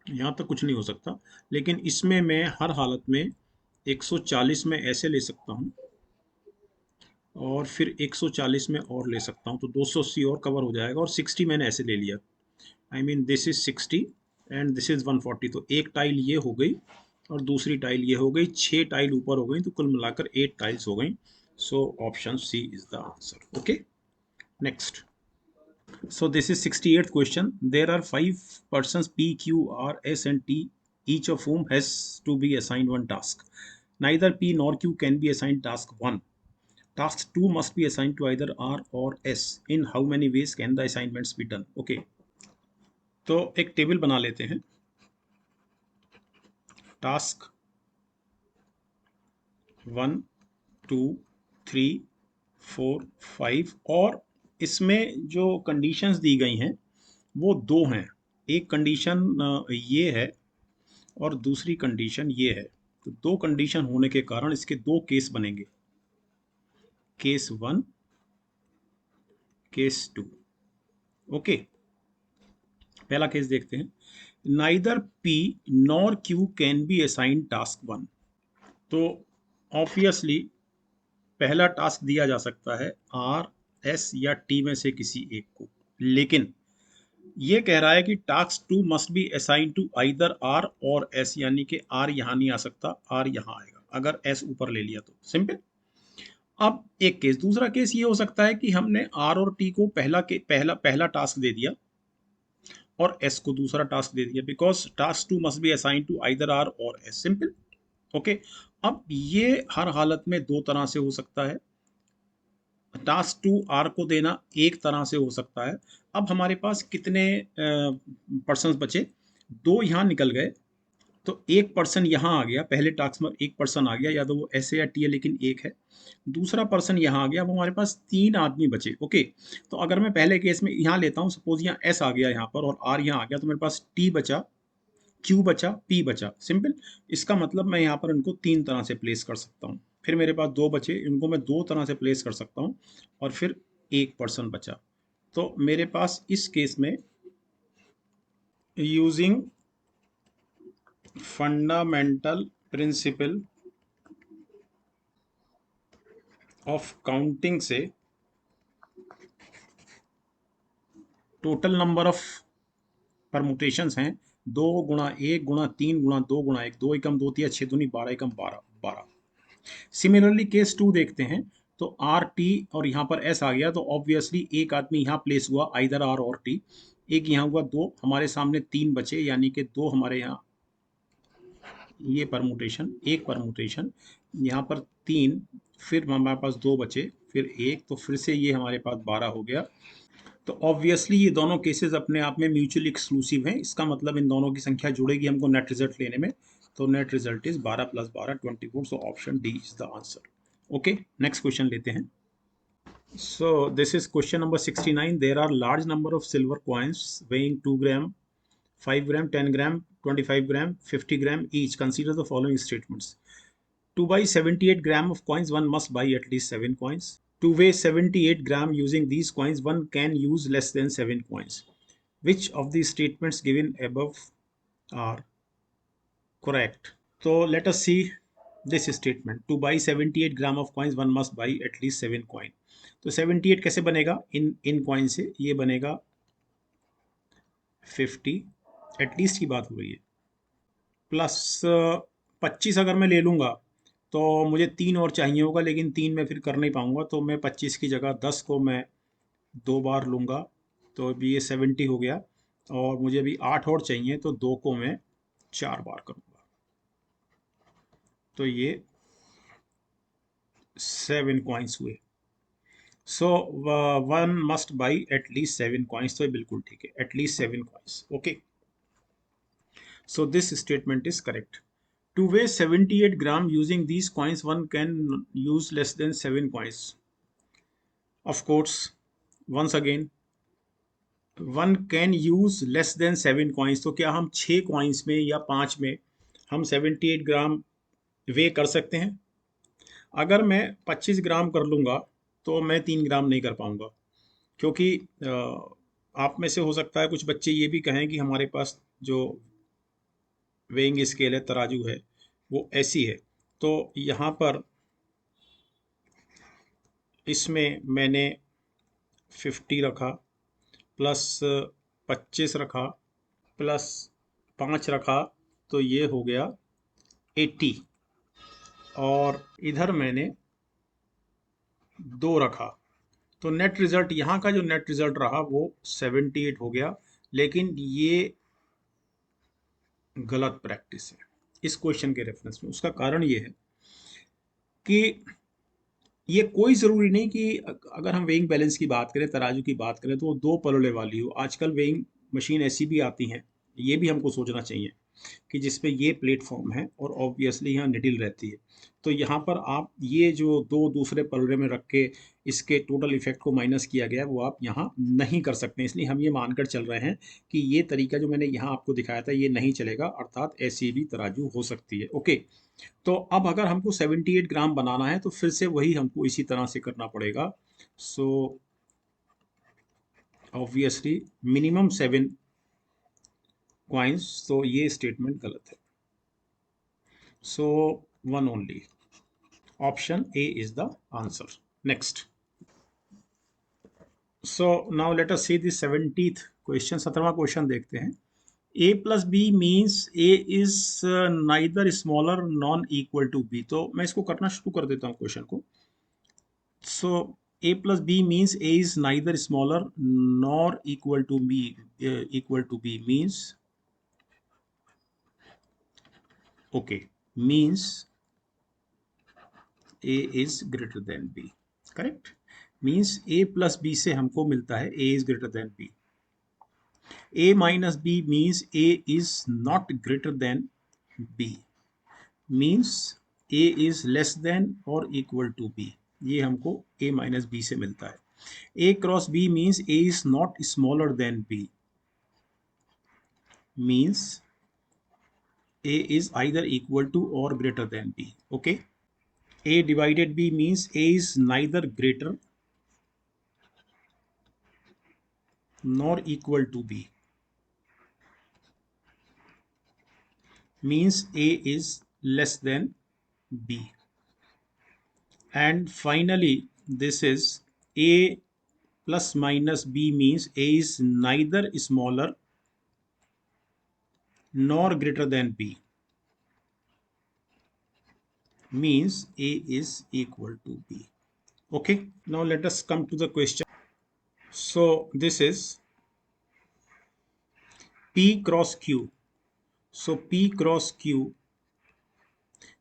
यहाँ तक कुछ नहीं हो सकता, लेकिन इसमें मैं हर हालत में 140 में ऐसे ले सकता हूँ और फिर 140 में और ले सकता हूँ, तो 280 और कवर हो जाएगा और 60 मैंने ऐसे ले लिया। I mean this is 60 and this is 140। तो एक टाइल ये हो गई और दूसरी टाइल ये हो गई, 6 टाइल ऊपर हो गई, तो कुल मिलाकर 8 टाइल्स हो गई। So option C is the answer. Okay, next. So this is 68th question. There are five persons P, Q, R, S and T, each of whom has to be assigned one task. Neither P nor Q can be assigned task 1. Task 2 must be assigned to either R or S. In how many ways can the assignments be done? Okay. तो एक table बना लेते हैं। Task 1, 2, 3, 4, 5 और इसमें जो conditions दी गई हैं वो दो हैं। एक कंडीशन ये है और दूसरी कंडीशन ये है। तो दो कंडीशन होने के कारण इसके दो केस बनेंगे, केस 1, केस 2। ओके, पहला केस देखते हैं। Neither P nor Q can be assign task 1। तो ऑब्वियसली पहला टास्क दिया जा सकता है आर, एस या टी में से किसी एक को, लेकिन ये कह रहा है कि task 2 must be assign to either R और एस, यानी कि आर यहां नहीं आ सकता, आर यहां आएगा अगर एस ऊपर ले लिया तो। सिंपल। अब एक केस, दूसरा केस ये हो सकता है कि हमने आर और टी को पहला टास्क दे दिया और एस को दूसरा टास्क दे दिया, because task 2 must be assign to either R और एस। सिंपल। ओके, अब ये हर हालत में दो तरह से हो सकता है। टास्क 2 आर को देना एक तरह से हो सकता है। अब हमारे पास कितने पर्सन बचे? दो यहाँ निकल गए, तो एक पर्सन यहाँ आ गया, पहले टास्क में एक पर्सन आ गया, या तो वो एस है या टी है, लेकिन एक है। दूसरा पर्सन यहाँ आ गया, वो हमारे पास 3 आदमी बचे। ओके, तो अगर मैं पहले केस में यहाँ लेता हूँ, सपोज यहाँ एस आ गया यहाँ पर और आर यहाँ आ गया, तो मेरे पास टी बचा, क्यू बचा, पी बचा। सिंपल। इसका मतलब मैं यहाँ पर इनको 3 तरह से प्लेस कर सकता हूँ। फिर मेरे पास 2 बचे, इनको मैं 2 तरह से प्लेस कर सकता हूँ और फिर एक पर्सन बचा। तो मेरे पास इस केस में using fundamental principle of counting से टोटल नंबर ऑफ परमुटेशंस हैं 2 गुणा 1 गुणा 3 गुणा 2 गुणा 1, 2 एकम 2 तिया 6 दूनी 12 एकम 12 12। सिमिलरली केस 2 देखते हैं। तो आर टी और यहाँ पर एस आ गया, तो ऑब्वियसली एक आदमी यहाँ प्लेस हुआ, आइदर आर और टी। एक यहाँ हुआ, 2 हमारे सामने 3 बचे, यानी कि 2 हमारे यहाँ, ये परमुटेशन, एक परमुटेशन यहाँ पर 3, फिर हमारे पास 2 बचे, फिर एक, तो फिर से ये हमारे पास 12 हो गया। तो ऑब्वियसली ये दोनों केसेस अपने आप में म्यूचुअली एक्सक्लूसिव हैं। इसका मतलब इन दोनों की संख्या जुड़ेगी हमको नेट रिजल्ट लेने में। तो net result is 12 + 12 24। So option D is the answer. Okay, next question लेते हैं। So this is question number 69. There are large number of silver coins weighing 2 gram, 5 gram, 10 gram, 25 gram, 50 gram each. Consider the following statements. To buy 78 gram of coins, one must buy at least 7 coins. To weigh 78 gram using these coins, one can use less than 7 coins. Which of these statements given above are correct? So let us see this statement. To buy 78 gram of coins, one must buy at least 7 coin. तो 78 कैसे बनेगा? इन coin से ये बनेगा 50, at least की बात हो रही है, प्लस 25 अगर मैं ले लूँगा तो मुझे 3 और चाहिए होगा, लेकिन 3 मैं फिर कर नहीं पाऊँगा, तो मैं 25 की जगह 10 को मैं 2 बार लूँगा, तो अभी ये 70 हो गया। और मुझे अभी 8 और चाहिए, तो 2 को मैं 4 बार करूँगा, तो ये 7 कॉइन्स हुए। So one must by at least 7 coins, तो ये बिल्कुल ठीक है, at least 7 coins. Okay, so this statement is correct. To weigh 78 gram using these coins, one can use less than 7 coins. Of course, once again, one can use less than 7 coins, तो क्या हम 6 coins में या 5 में हम 78 ग्राम वे कर सकते हैं? अगर मैं 25 ग्राम कर लूँगा तो मैं 3 ग्राम नहीं कर पाऊँगा, क्योंकि आप में से हो सकता है कुछ बच्चे ये भी कहें कि हमारे पास जो वेइंग स्केल है, तराजू है, वो ऐसी है। तो यहाँ पर इसमें मैंने 50 रखा, प्लस 25 रखा, प्लस 5 रखा, तो ये हो गया 80, और इधर मैंने 2 रखा, तो नेट रिजल्ट यहाँ का जो नेट रिजल्ट रहा वो 78 हो गया। लेकिन ये गलत प्रैक्टिस है इस क्वेश्चन के रेफरेंस में। उसका कारण ये है कि ये कोई ज़रूरी नहीं कि अगर हम वेइंग बैलेंस की बात करें, तराजू की बात करें, तो वो 2 पलोले वाली हो। आजकल वेइंग मशीन ऐसी भी आती हैं, ये भी हमको सोचना चाहिए कि जिसपे ये प्लेटफॉर्म है और ऑब्वियसली यहाँ निडिल रहती है। तो यहाँ पर आप ये जो 2 दूसरे पलड़े में रख के इसके टोटल इफेक्ट को माइनस किया गया है, वो आप यहाँ नहीं कर सकते। इसलिए हम ये मानकर चल रहे हैं कि ये तरीका जो मैंने यहाँ आपको दिखाया था ये नहीं चलेगा, अर्थात ऐसी भी तराजू हो सकती है। ओके, तो अब अगर हमको 78 ग्राम बनाना है तो फिर से वही हमको इसी तरह से करना पड़ेगा। सो ऑब्वियसली मिनिमम 7 कॉइन्स, तो ये स्टेटमेंट गलत है। So one only, option A is the answer. Next, so now let us see the 70th question, 17वां क्वेश्चन देखते हैं। A plus B means A is neither smaller nor equal to B. तो मैं इसको करना शुरू कर देता हूँ क्वेश्चन को। सो a plus b means a is neither smaller nor equal to b means, okay, means a is greater than b, correct? means a plus b से हमको मिलता है a is greater than b. a minus b means a is not greater than b, means a is less than or equal to b. ये हमको a minus b से मिलता है. a cross b means a is not smaller than b, means a is either equal to or greater than b. Okay, a divided b means a is neither greater nor equal to b, means a is less than b. And finally this is a plus minus b means a is neither smaller nor greater than b, means a is equal to b. Okay, now let us come to the question. So this is p cross q. So p cross q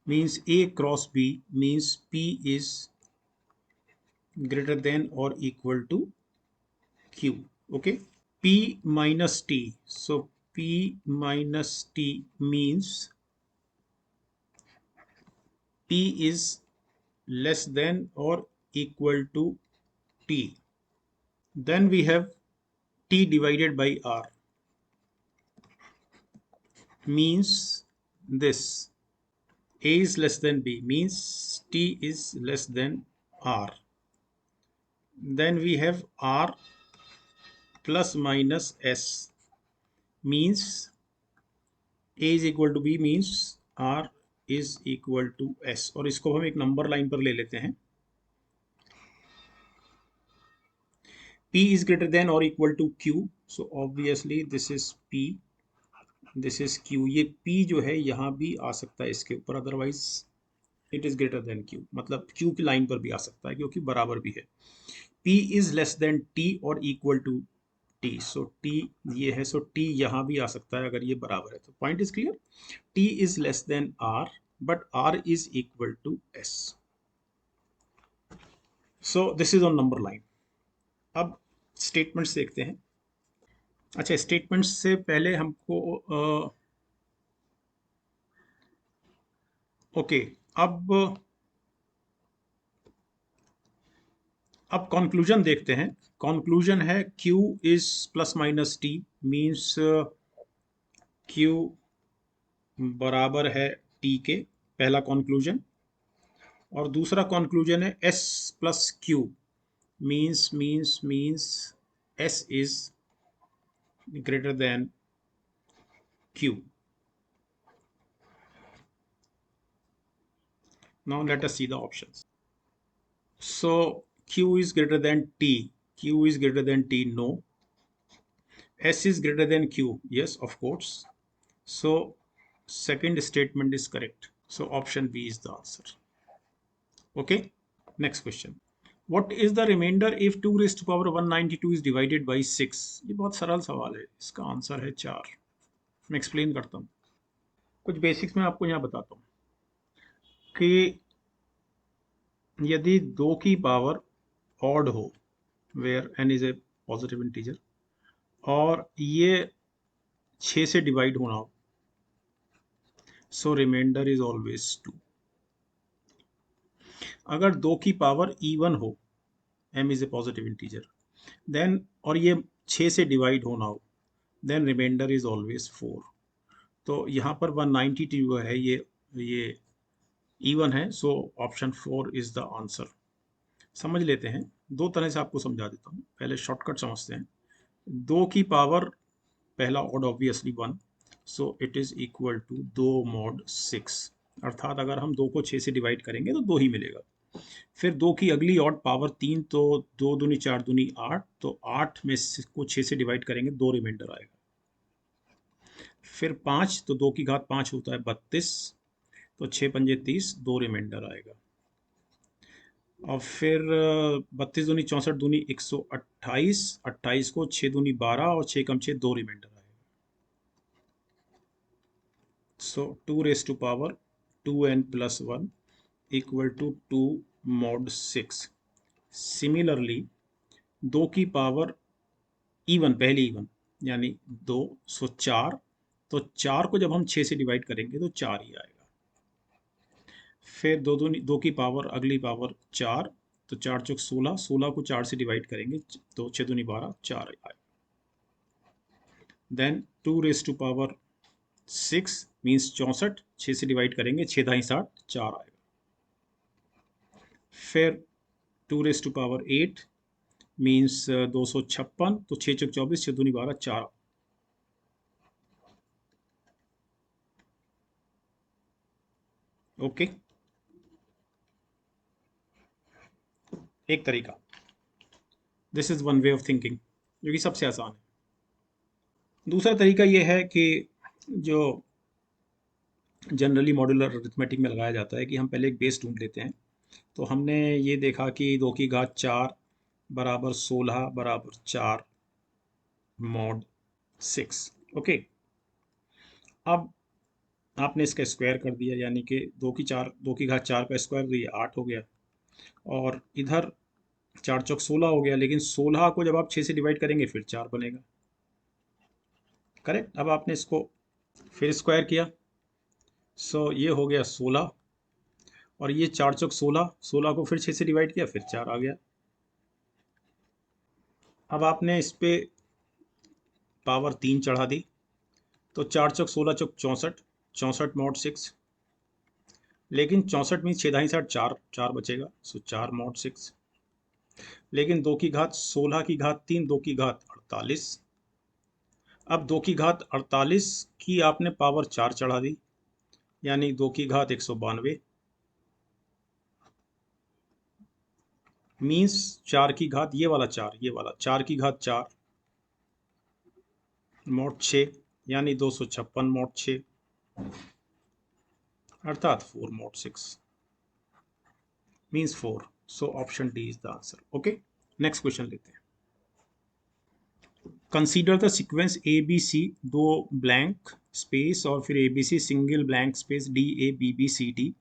means a cross b means p is greater than or equal to q. Okay, p minus t. So p minus t means p is less than or equal to t. Then we have t divided by r, means this a is less than b, means t is less than r. Then we have r plus minus s, means a is equal to b, means r is equal to s. और इसको हम एक number line पर ले लेते हैं. p is greater than or equal to q, so obviously this is p, this is q. ये p जो है यहाँ भी आ सकता है इसके ऊपर, otherwise it is greater than q, मतलब q की लाइन पर भी आ सकता है क्योंकि बराबर भी है. p is less than t और equal to t, so t ये है, so t यहाँ भी आ सकता है अगर ये बराबर है. तो point is clear, t is less than r but r is equal to s. so this is on number line. अब स्टेटमेंट्स देखते हैं. अच्छा, स्टेटमेंट्स से पहले हमको ओके, अब अब कंक्लूजन देखते हैं। कंक्लूजन है Q is plus minus T, means Q बराबर है T के, पहला कंक्लूजन। और दूसरा कंक्लूजन है S plus Q, means S is greater than Q. Now let us see the options. So Q is greater than T. Q is greater than T. No. S is greater than Q. Yes, of course. So second statement is correct. So option B is the answer. Okay. Next question. What is the remainder if 2 raised to power 192 is divided by 6? ये बहुत सरल सवाल है, इसका answer है 4। मैं explain करता हूँ। कुछ बेसिक्स में आपको यहाँ बताता हूँ कि यदि 2 की पावर ऑड हो, where n is a positive integer, और ये 6 से डिवाइड होना हो, सो रिमाइंडर इज ऑलवेज 2। अगर 2 की पावर इवन हो, m is a positive integer, then और ये 6 से डिवाइड होना हो, देन रिमाइंडर इज ऑलवेज 4। तो यहाँ पर 192 है, ये इवन है, so option 4 is the answer. समझ लेते हैं, दो तरह से आपको समझा देता हूँ। पहले शॉर्टकट समझते हैं। 2 की पावर पहला odd obviously 1, so it is equal to 2 mod 6। अर्थात अगर हम 2 को 6 से डिवाइड करेंगे तो 2 ही मिलेगा। फिर 2 की अगली ऑड पावर 3, तो 2 दूनी 4 दूनी 8, तो 8 में को 6 से डिवाइड करेंगे, 2 रिमाइंडर आएगा। फिर 5, तो 2 की घात 5 होता है 32, तो 6 पंजे 30, 2 रिमाइंडर आएगा। और फिर 32 दूनी 64 दूनी 128, 28 को 6 दूनी 12 और 6 कम 6, 2 रिमाइंडर आएगा। So 2 raise to power 2n plus 1 equal to 2 mod 6। Similarly 2 की पावर इवन, पहली इवन यानी 2, सो 4, तो 4 को जब हम 6 से डिवाइड करेंगे तो 4 ही आएगा। फिर 2 की पावर अगली पावर 4, तो 4 चौक 16, 16 को 4 से डिवाइड करेंगे तो 6 दूनी 12, 4 आएगा। Then 2 raise to power 6 means 64, 6 से डिवाइड करेंगे 6 दाई 60, 4 आएगा। फिर 2 रेज टू पावर 8 मीन्स 256, तो 6 चौक 24, 6 दूनी 12, 4। ओके, एक तरीका, this is one way of thinking, जो कि सबसे आसान है। दूसरा तरीका यह है कि जो जनरली मॉड्यूलर अरिथमेटिक में लगाया जाता है कि हम पहले एक बेस ढूंढ लेते हैं। तो हमने ये देखा कि 2 की घात 4 बराबर 16 बराबर 4 मॉड 6। ओके, अब आपने इसका स्क्वायर कर दिया, यानी कि 2 की घात 4 का स्क्वायर, तो ये 8 हो गया। और इधर 4 चौक 16 हो गया, लेकिन 16 को जब आप 6 से डिवाइड करेंगे फिर 4 बनेगा। करेक्ट। अब आपने इसको फिर स्क्वायर किया, सो ये हो गया 16, और ये 4 चौक 16, 16 को फिर 6 से डिवाइड किया, फिर 4 आ गया। अब आपने इस पे पावर 3 चढ़ा दी, तो 4 चौक 16 चौक 64, 64 मॉड 6, लेकिन 64 में 6 दाई 60, 4 4 बचेगा, सो 4 मॉड 6। लेकिन 2 की घात 16 की घात 3, 2 की घात 48। अब 2 की घात 48 की आपने पावर 4 चढ़ा दी, यानी 2 की घात 192, मीन्स 4 की घात ये वाला 4, ये वाला 4 की घात 4 मॉड 6, यानी 256 मॉड 6, अर्थात 4 mod 6 means 4। So option D is the answer. Okay, next question लेते हैं। Consider the sequence A B C, दो ब्लैंक स्पेस और फिर A B C single blank space D A B B C D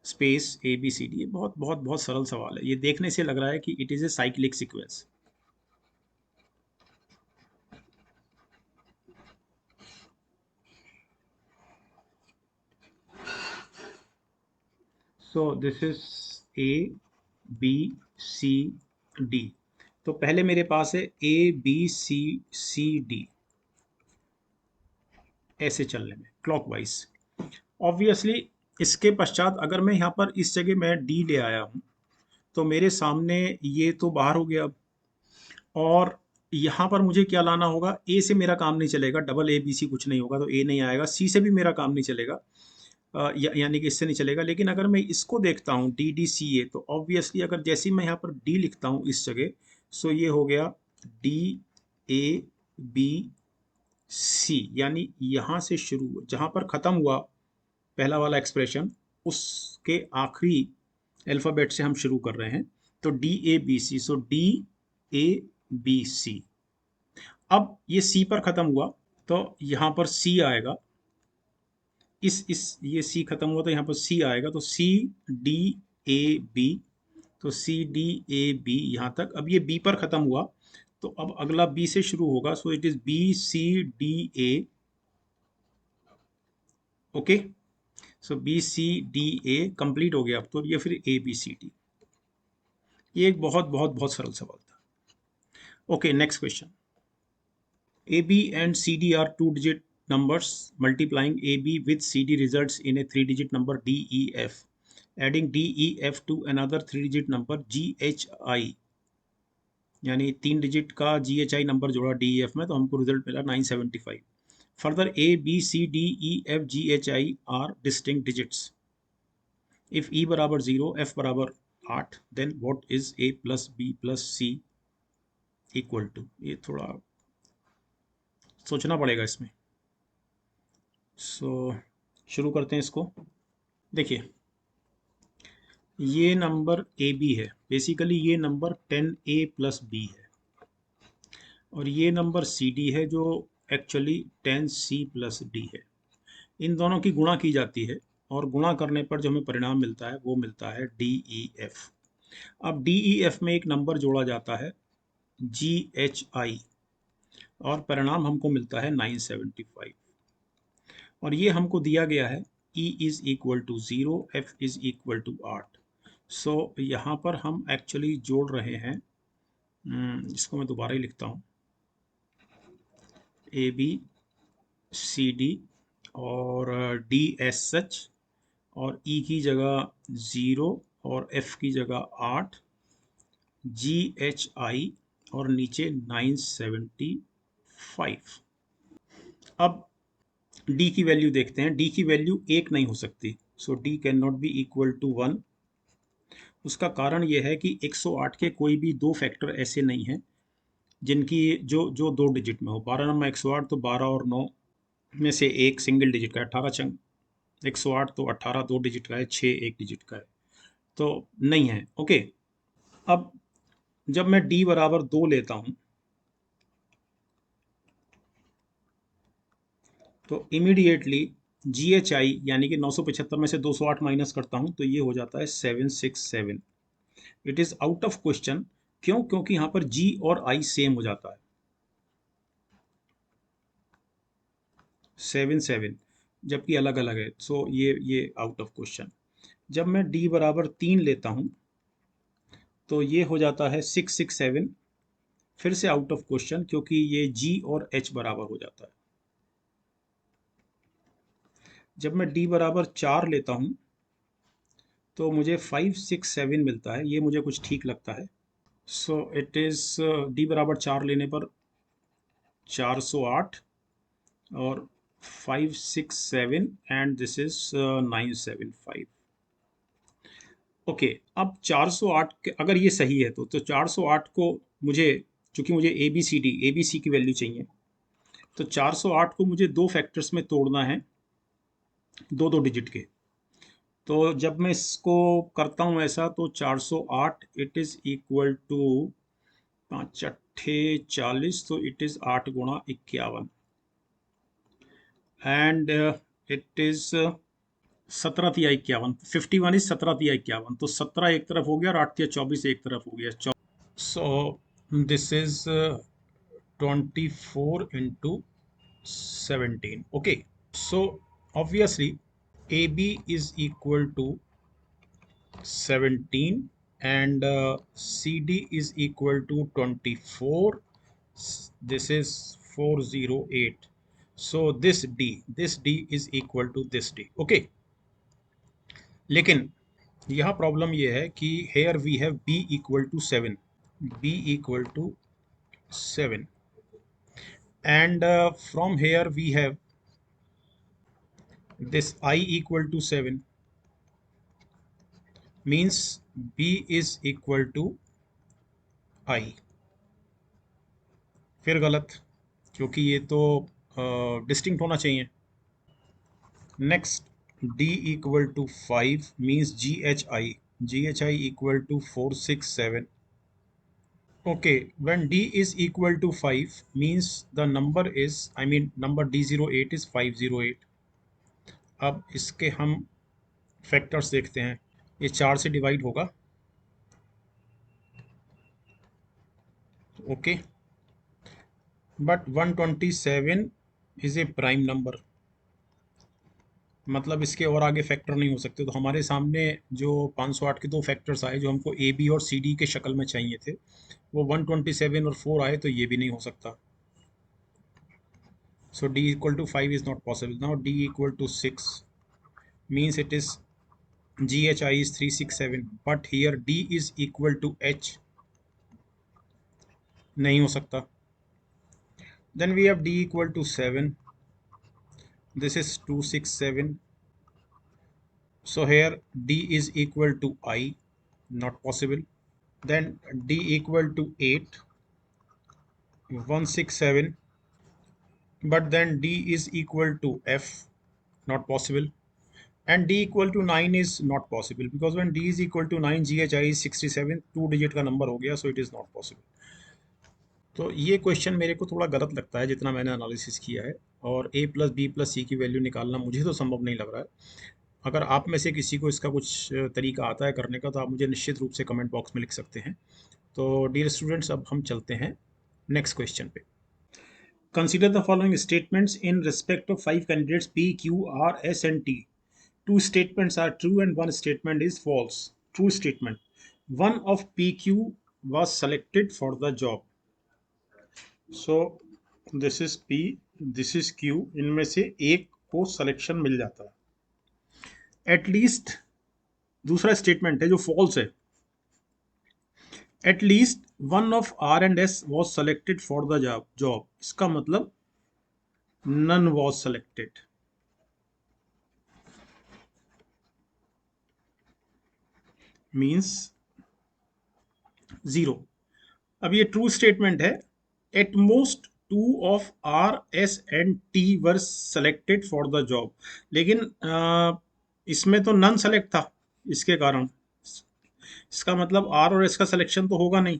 space A B C D. ये बहुत बहुत बहुत सरल सवाल है, ये देखने से लग रहा है कि it is a cyclic sequence. So this is A B C D. तो पहले मेरे पास है ए बी सी सी डी, ऐसे चलने में क्लॉकवाइज। ऑब्वियसली इसके पश्चात अगर मैं यहाँ पर इस जगह मैं डी ले आया हूँ तो मेरे सामने ये तो बाहर हो गया अब। और यहाँ पर मुझे क्या लाना होगा, ए से मेरा काम नहीं चलेगा, डबल ए बी सी कुछ नहीं होगा तो ए नहीं आएगा, सी से भी मेरा काम नहीं चलेगा, यानी कि इससे नहीं चलेगा। लेकिन अगर मैं इसको देखता हूँ डी डी सी ए, तो ऑब्वियसली अगर जैसे ही मैं यहाँ पर डी लिखता हूँ इस जगह, सो ये हो गया डी ए बी सी, यानी यहाँ से शुरू जहाँ पर ख़त्म हुआ पहला वाला एक्सप्रेशन, उसके आखिरी अल्फ़ाबेट से हम शुरू कर रहे हैं। तो D A B C, so D A B C. अब ये सी पर ख़त्म हुआ तो यहाँ पर सी आएगा, इस ये सी खत्म हुआ तो यहाँ पर सी आएगा, तो सी डी ए बी, तो सी डी ए बी यहाँ तक। अब ये बी पर खत्म हुआ तो अब अगला बी से शुरू होगा, so it is B C D A. Okay, so B C D A complete हो गया। अब तो ये फिर ए बी सी डी। ये एक बहुत बहुत बहुत सरल सवाल था। Okay, next question. AB and CD are two-digit numbers. Multiplying AB with CD results in a three-digit number DEF. Adding DEF to another three-digit number GHI, यानी 3 डिजिट का GHI नंबर जोड़ा DEF में तो हमको रिजल्ट मिला 975. Further, A, B, C, D, E, F, G, H, I are distinct digits. If E बराबर 0, F बराबर 8, then what is A plus B plus C equal to? ये थोड़ा सोचना पड़ेगा इसमें। शुरू करते हैं इसको। देखिए, ये नंबर ए बी है, बेसिकली ये नंबर 10A प्लस बी है, और ये नंबर सी डी है जो एक्चुअली 10C प्लस डी है। इन दोनों की गुणा की जाती है और गुणा करने पर जो हमें परिणाम मिलता है वो मिलता है DEF। अब DEF में एक नंबर जोड़ा जाता है GHI और परिणाम हमको मिलता है 975, और ये हमको दिया गया है E is equal to 0, F is equal to 8। सो यहाँ पर हम एक्चुअली जोड़ रहे हैं, इसको मैं दोबारा ही लिखता हूँ, ए बी सी डी और डी एस एच, और ई की जगह 0 और एफ की जगह 8, जी एच आई और नीचे 975। अब डी की वैल्यू देखते हैं। डी की वैल्यू एक नहीं हो सकती, so D can not be equal to 1। उसका कारण यह है कि 108 के कोई भी दो फैक्टर ऐसे नहीं हैं जिनकी जो जो 2 डिजिट में हो। 12 नंबर 108 तो 12 और 9 में से एक सिंगल डिजिट का है, 18 चंग 108 तो 18 2 डिजिट का है, 6 1 डिजिट का है, तो नहीं है। ओके, अब जब मैं डी बराबर 2 लेता हूं तो इमीडिएटली GHI यानी कि 975 में से 208 माइनस करता हूं तो ये हो जाता है 767। It is out of question. क्यों? क्योंकि यहां पर G और I सेम हो जाता है, 77, जबकि अलग अलग है, सो ये आउट ऑफ क्वेश्चन। जब मैं D बराबर 3 लेता हूं तो ये हो जाता है 667, फिर से आउट ऑफ क्वेश्चन क्योंकि ये G और H बराबर हो जाता है। जब मैं D बराबर 4 लेता हूं तो मुझे 567 मिलता है, ये मुझे कुछ ठीक लगता है। सो इट इज D बराबर 4 लेने पर 408 और 567 एंड दिस इज 975। ओके, अब 408 अगर ये सही है तो 408 को मुझे, चूंकि मुझे ए बी सी की वैल्यू चाहिए, तो 408 को मुझे दो फैक्टर्स में तोड़ना है, दो दो डिजिट के। तो जब मैं इसको करता हूँ ऐसा तो 408 इट इज इक्वल टू 5 अट्ठे 40, तो इट इज 8 गुणा 51 एंड इट इज 17 तिया 51, 51 इज 17 तिया 51, तो 17 एक तरफ हो गया और 8 तिया 24 एक तरफ हो गया। सो this is 24 into 17. Okay, so obviously AB is equal to 17 and CD is equal to 24. This is 408. So this D is equal to this D. Okay. लेकिन यहाँ प्रॉब्लम ये है कि here we have B equal to 7. B equal to 7 and from here we have this I equal to 7 means B is equal to I. फिर गलत, क्योंकि ये तो डिस्टिंक्ट होना चाहिए. Next D equal to 5 means GHI equal to 467. Okay, when D is equal to 5 means the number is, I mean number D08 is 508. अब इसके हम फैक्टर्स देखते हैं. ये 4 से डिवाइड होगा. Okay, but 127 is a prime number, मतलब इसके और आगे फैक्टर नहीं हो सकते. तो हमारे सामने जो 508 के दो फैक्टर्स आए जो हमको ए बी और सी डी के शक्ल में चाहिए थे, वो 127 और 4 आए, तो ये भी नहीं हो सकता. So D equal to 5 is not possible. Now D equal to 6 means it is GHI is 367, but here D is equal to H, नहीं हो सकता. Then we have D equal to 7. This is 267. So here D is equal to I, not possible. Then D equal to 8, 167. But then D is equal to F, not possible. And D equal to 9 is not possible because when D is equal to 9, GHI is 67, 2 digit का number हो गया, so it is not possible. तो ये question मेरे को थोड़ा गलत लगता है जितना मैंने एनालिसिस किया है, और A प्लस बी प्लस सी की वैल्यू निकालना मुझे तो संभव नहीं लग रहा है. अगर आप में से किसी को इसका कुछ तरीका आता है करने का, तो आप मुझे निश्चित रूप से कमेंट बॉक्स में लिख सकते हैं. तो डियर स्टूडेंट्स, अब हम चलते हैं नेक्स्ट क्वेश्चन पे. Consider the following statements in respect of 5 candidates P, Q, R, S, and T. Two statements are true and one statement is false. True statement. One of PQ was selected for the job. So this is P, this is Q. इनमें से एक को selection मिल जाता है. At least दूसरा statement है जो false है. At least one of R and S was selected for the job. इसका मतलब none was selected. Means 0. अब ये ट्रू स्टेटमेंट है. At most 2 of R, S and T were selected for the job. लेकिन इसमें तो none select था, इसके कारण इसका मतलब R और S का सिलेक्शन तो होगा नहीं,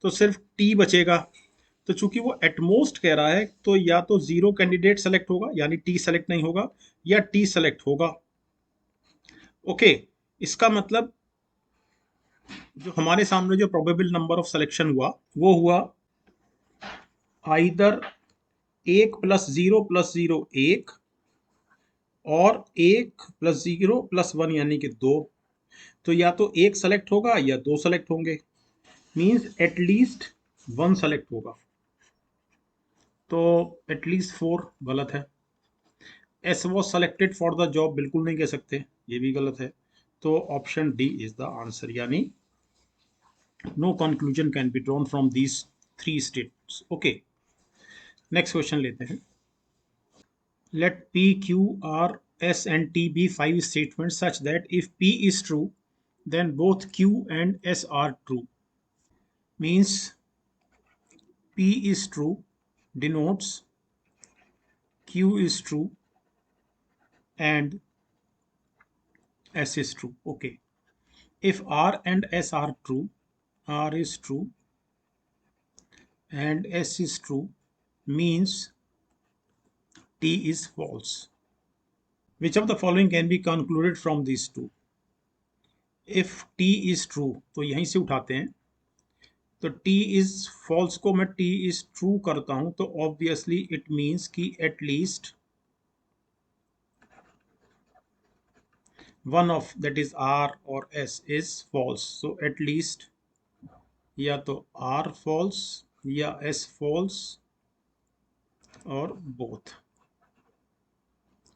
तो सिर्फ T बचेगा. तो चूंकि वो एटमोस्ट कह रहा है, तो या तो 0 कैंडिडेट सेलेक्ट होगा यानी T सेलेक्ट नहीं होगा, या T सेलेक्ट होगा. ओके, इसका मतलब जो हमारे सामने जो प्रोबेबल नंबर ऑफ सिलेक्शन हुआ वो हुआ आइदर 1 प्लस 0 प्लस 0 1, और 1 प्लस 0 प्लस 1 यानी कि 2. तो या तो 1 सेलेक्ट होगा या 2 सेलेक्ट होंगे. मींस एटलीस्ट 1 सेलेक्ट होगा. तो एटलीस्ट 4 गलत है. S was selected for the job बिल्कुल नहीं कह सकते, ये भी गलत है. तो option D is the answer, यानी no conclusion can be drawn from these 3 states. Okay, next question लेते हैं. Let P, Q, R, S and T be 5 statements such that if P is true, then both Q and S are true. Means P is true denotes Q is true and S is true. Okay. If R and S are true, R is true and S is true, means T is false. Which of the following can be concluded from these two? If T is true, तो यहीं से उठाते हैं. तो T is false को मैं T is true करता हूं, तो ऑब्वियसली इट मींस कि at least one of that is R or S is false. So at least या तो R false या S false और both.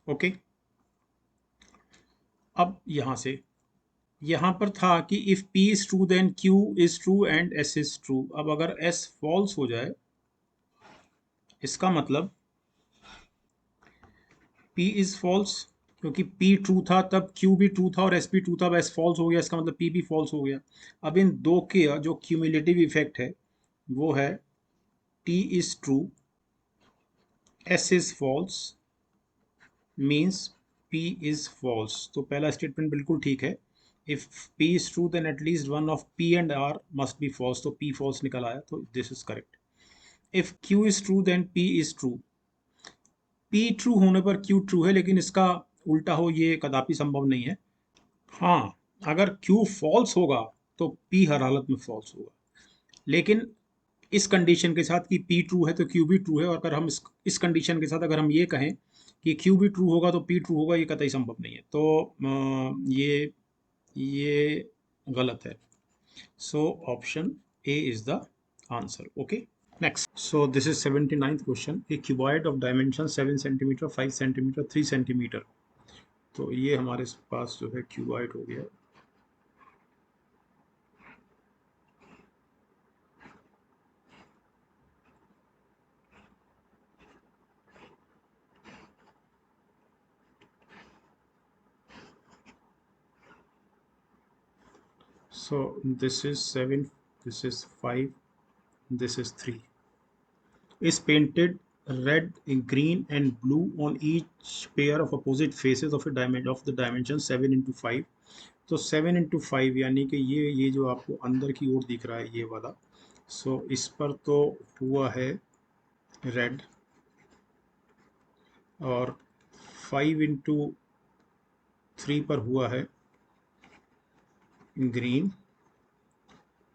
ओके, अब यहां से यहां पर था कि if P is true then Q is true and S is true. अब अगर S false हो जाए, इसका मतलब P इज false, क्योंकि P ट्रू था तब Q भी ट्रू था और S भी ट्रू था. अब S false हो गया, इसका मतलब P भी false हो गया. अब इन दो के जो क्यूमुलेटिव इफेक्ट है वो है T is true, S is false, means P is false. तो पहला स्टेटमेंट बिल्कुल ठीक है. If P is true then at least one of P and R must be false. तो P false निकल आया, तो this is correct. If Q is true then P is true. P true होने पर Q true है, लेकिन इसका उल्टा हो ये कदापि संभव नहीं है. हाँ, अगर Q false होगा तो P हर हालत में false होगा, लेकिन इस कंडीशन के साथ कि P ट्रू है तो Q भी ट्रू है. और अगर हम इस कंडीशन के साथ अगर हम ये कहें कि Q भी ट्रू होगा तो P ट्रू होगा, ये कतई संभव नहीं है. तो ये गलत है. So option A is the answer. Okay, next. So this is 79th question. A cuboid of dimension 7 centimetre, 5 centimetre, 3 centimetre. तो ये हमारे पास जो है क्यूबॉइड हो गया. So this is 7, this is 5, this is 3. Is painted red, green and blue on each pair of opposite faces of the dimension 7 into 5. तो 7 into 5 यानी कि ये जो आपको अंदर की ओर दिख रहा है ये वाला. सो इस पर तो हुआ है रेड, और 5 into 3 पर हुआ है ग्रीन,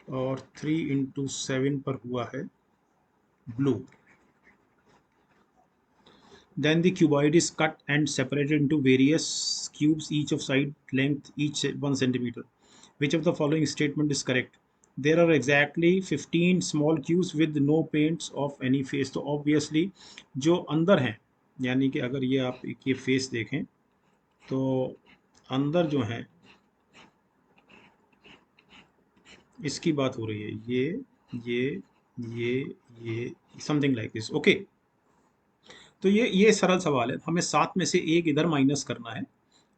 और 3 into 7 पर हुआ है blue. Then the cuboid is cut and separated into various cubes, each of side length each 1 centimeter. Which of the following statement is correct? There are exactly 15 small cubes with no paints of any face. तो obviously जो अंदर हैं, यानी कि अगर ये आप ये फेस देखें तो अंदर जो हैं इसकी बात हो रही है, ये समथिंग लाइक दिस. ओके, तो ये सरल सवाल है. हमें 7 में से एक इधर माइनस करना है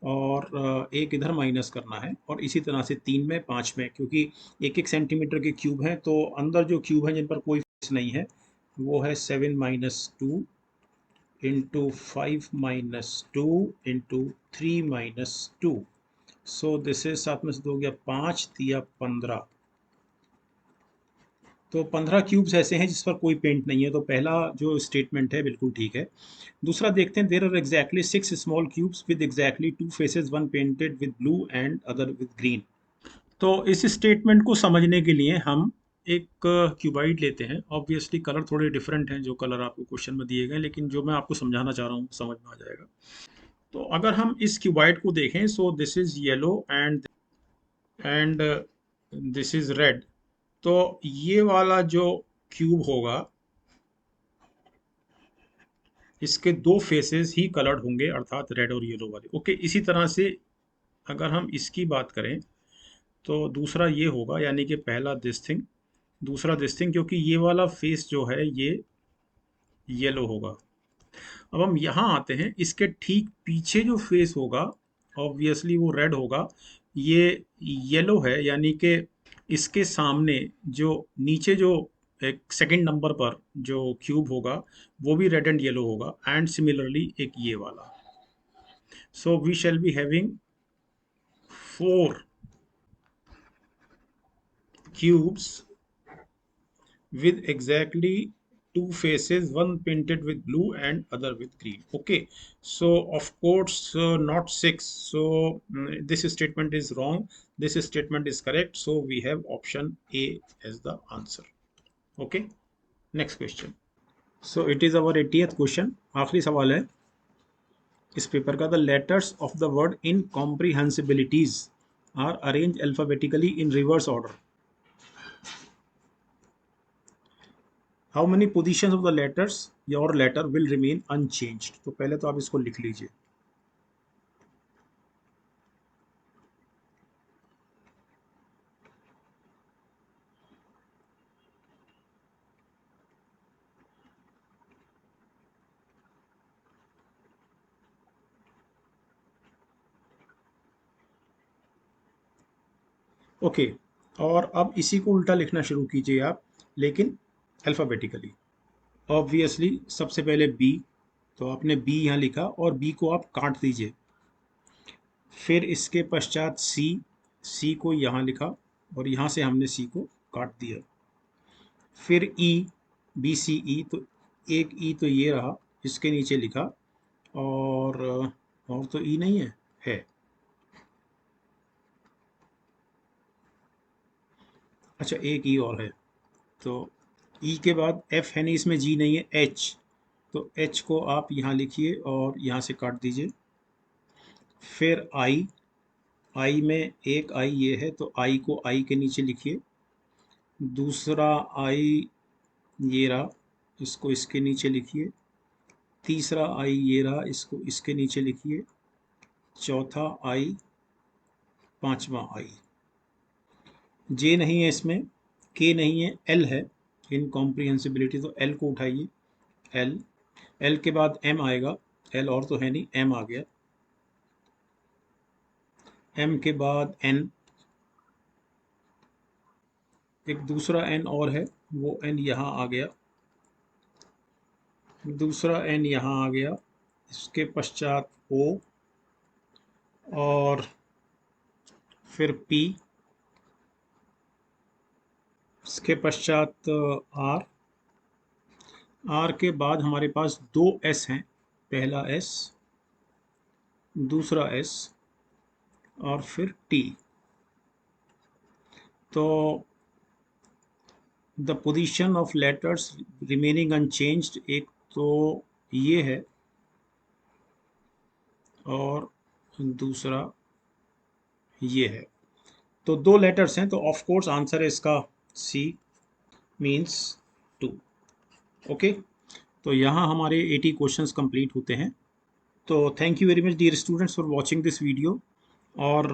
और एक इधर माइनस करना है, और इसी तरह से 3 में, 5 में, क्योंकि 1-1 सेंटीमीटर के क्यूब हैं. तो अंदर जो क्यूब हैं जिन पर कोई फेस नहीं है वो है 7 minus 2 into 5 minus 2 into 3 minus 2. So this is 7 में से 2 गया 5, दिया 15. तो 15 क्यूब्स ऐसे हैं जिस पर कोई पेंट नहीं है. तो पहला जो स्टेटमेंट है बिल्कुल ठीक है. दूसरा देखते हैं. There are exactly 6 small cubes with exactly 2 faces, one painted with blue and other with green. तो इस स्टेटमेंट को समझने के लिए हम एक क्यूबाइड लेते हैं. ऑब्वियसली कलर थोड़े डिफरेंट हैं जो कलर आपको क्वेश्चन में दिए गए, लेकिन जो मैं आपको समझाना चाह रहा हूँ समझ में आ जाएगा. तो अगर हम इस क्यूबाइड को देखें, सो this is yellow and this is red. तो ये वाला जो क्यूब होगा इसके दो फेसेस ही कलर्ड होंगे, अर्थात रेड और येलो वाले. ओके, इसी तरह से अगर हम इसकी बात करें तो दूसरा ये होगा, यानी कि पहला दिस थिंग, दूसरा दिस थिंग, क्योंकि ये वाला फेस जो है ये येलो होगा. अब हम यहाँ आते हैं, इसके ठीक पीछे जो फेस होगा ऑब्वियसली वो रेड होगा. ये येलो है, यानी कि इसके सामने जो नीचे जो एक सेकंड नंबर पर जो क्यूब होगा वो भी रेड एंड येलो होगा. एंड सिमिलरली एक ये वाला. So we shall be having 4 cubes with exactly 2 faces, one painted with blue and other with green. Okay, so of course not 6. So this statement is wrong, this statement is correct. So we have option A as the answer. Okay, next question. So it is our 80th question. आखिरी सवाल है. इस paper का, the letters of the word incomprehensibilities are arrange alphabetically in reverse order. How many position of the letters your letter will remain unchanged. तो पहले तो आप इसको लिख लीजिए। ओके, और अब इसी को उल्टा लिखना शुरू कीजिए आप, लेकिन अल्फाबेटिकली। ऑब्वियसली सबसे पहले बी, तो आपने बी यहाँ लिखा और बी को आप काट दीजिए। फिर इसके पश्चात सी, सी को यहाँ लिखा और यहाँ से हमने सी को काट दिया। फिर ई, बी सी ई, तो एक ई तो ये रहा, इसके नीचे लिखा, और तो ई नहीं है। अच्छा, एक ई और है, तो ई के बाद एफ है नहीं, इसमें जी नहीं है, एच, तो एच को आप यहाँ लिखिए और यहाँ से काट दीजिए। फिर आई, आई में एक आई ये है, तो आई को आई के नीचे लिखिए। दूसरा आई ये रहा, इसको इसके नीचे लिखिए। तीसरा आई ये रहा, इसको इसके नीचे लिखिए। चौथा आई, पांचवा आई। जे नहीं है इसमें, के नहीं है, एल है, इनकॉम्प्रिहेंसिबिलिटी, तो एल को उठाइए। एल, एल के बाद एम आएगा, एल और तो है नहीं, एम आ गया। एम के बाद एन, एक दूसरा एन और है, वो एन यहाँ आ गया। दूसरा एन यहाँ आ गया। इसके पश्चात ओ, और फिर पी, इसके पश्चात आर। आर के बाद हमारे पास दो एस हैं, पहला एस, दूसरा एस, और फिर टी। तो the position of letters remaining unchanged, एक तो ये है और दूसरा ये है। तो दो लेटर्स हैं, तो ऑफ कोर्स आंसर है इसका सी, मीन्स 2। ओके, तो यहाँ हमारे 80 क्वेश्चंस कंप्लीट होते हैं। तो thank you very much dear students for watching this video. और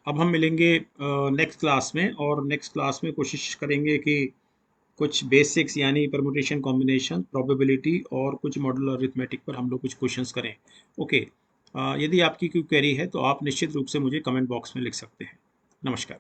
अब हम मिलेंगे नेक्स्ट क्लास में, और नेक्स्ट क्लास में कोशिश करेंगे कि कुछ बेसिक्स यानी परमुटेशन, कॉम्बिनेशन, प्रोबेबिलिटी और कुछ मॉडुलर अरिथमेटिक पर हम लोग कुछ क्वेश्चंस करें। ओके, यदि आपकी कोई क्वेरी है तो आप निश्चित रूप से मुझे कमेंट बॉक्स में लिख सकते हैं। नमस्कार।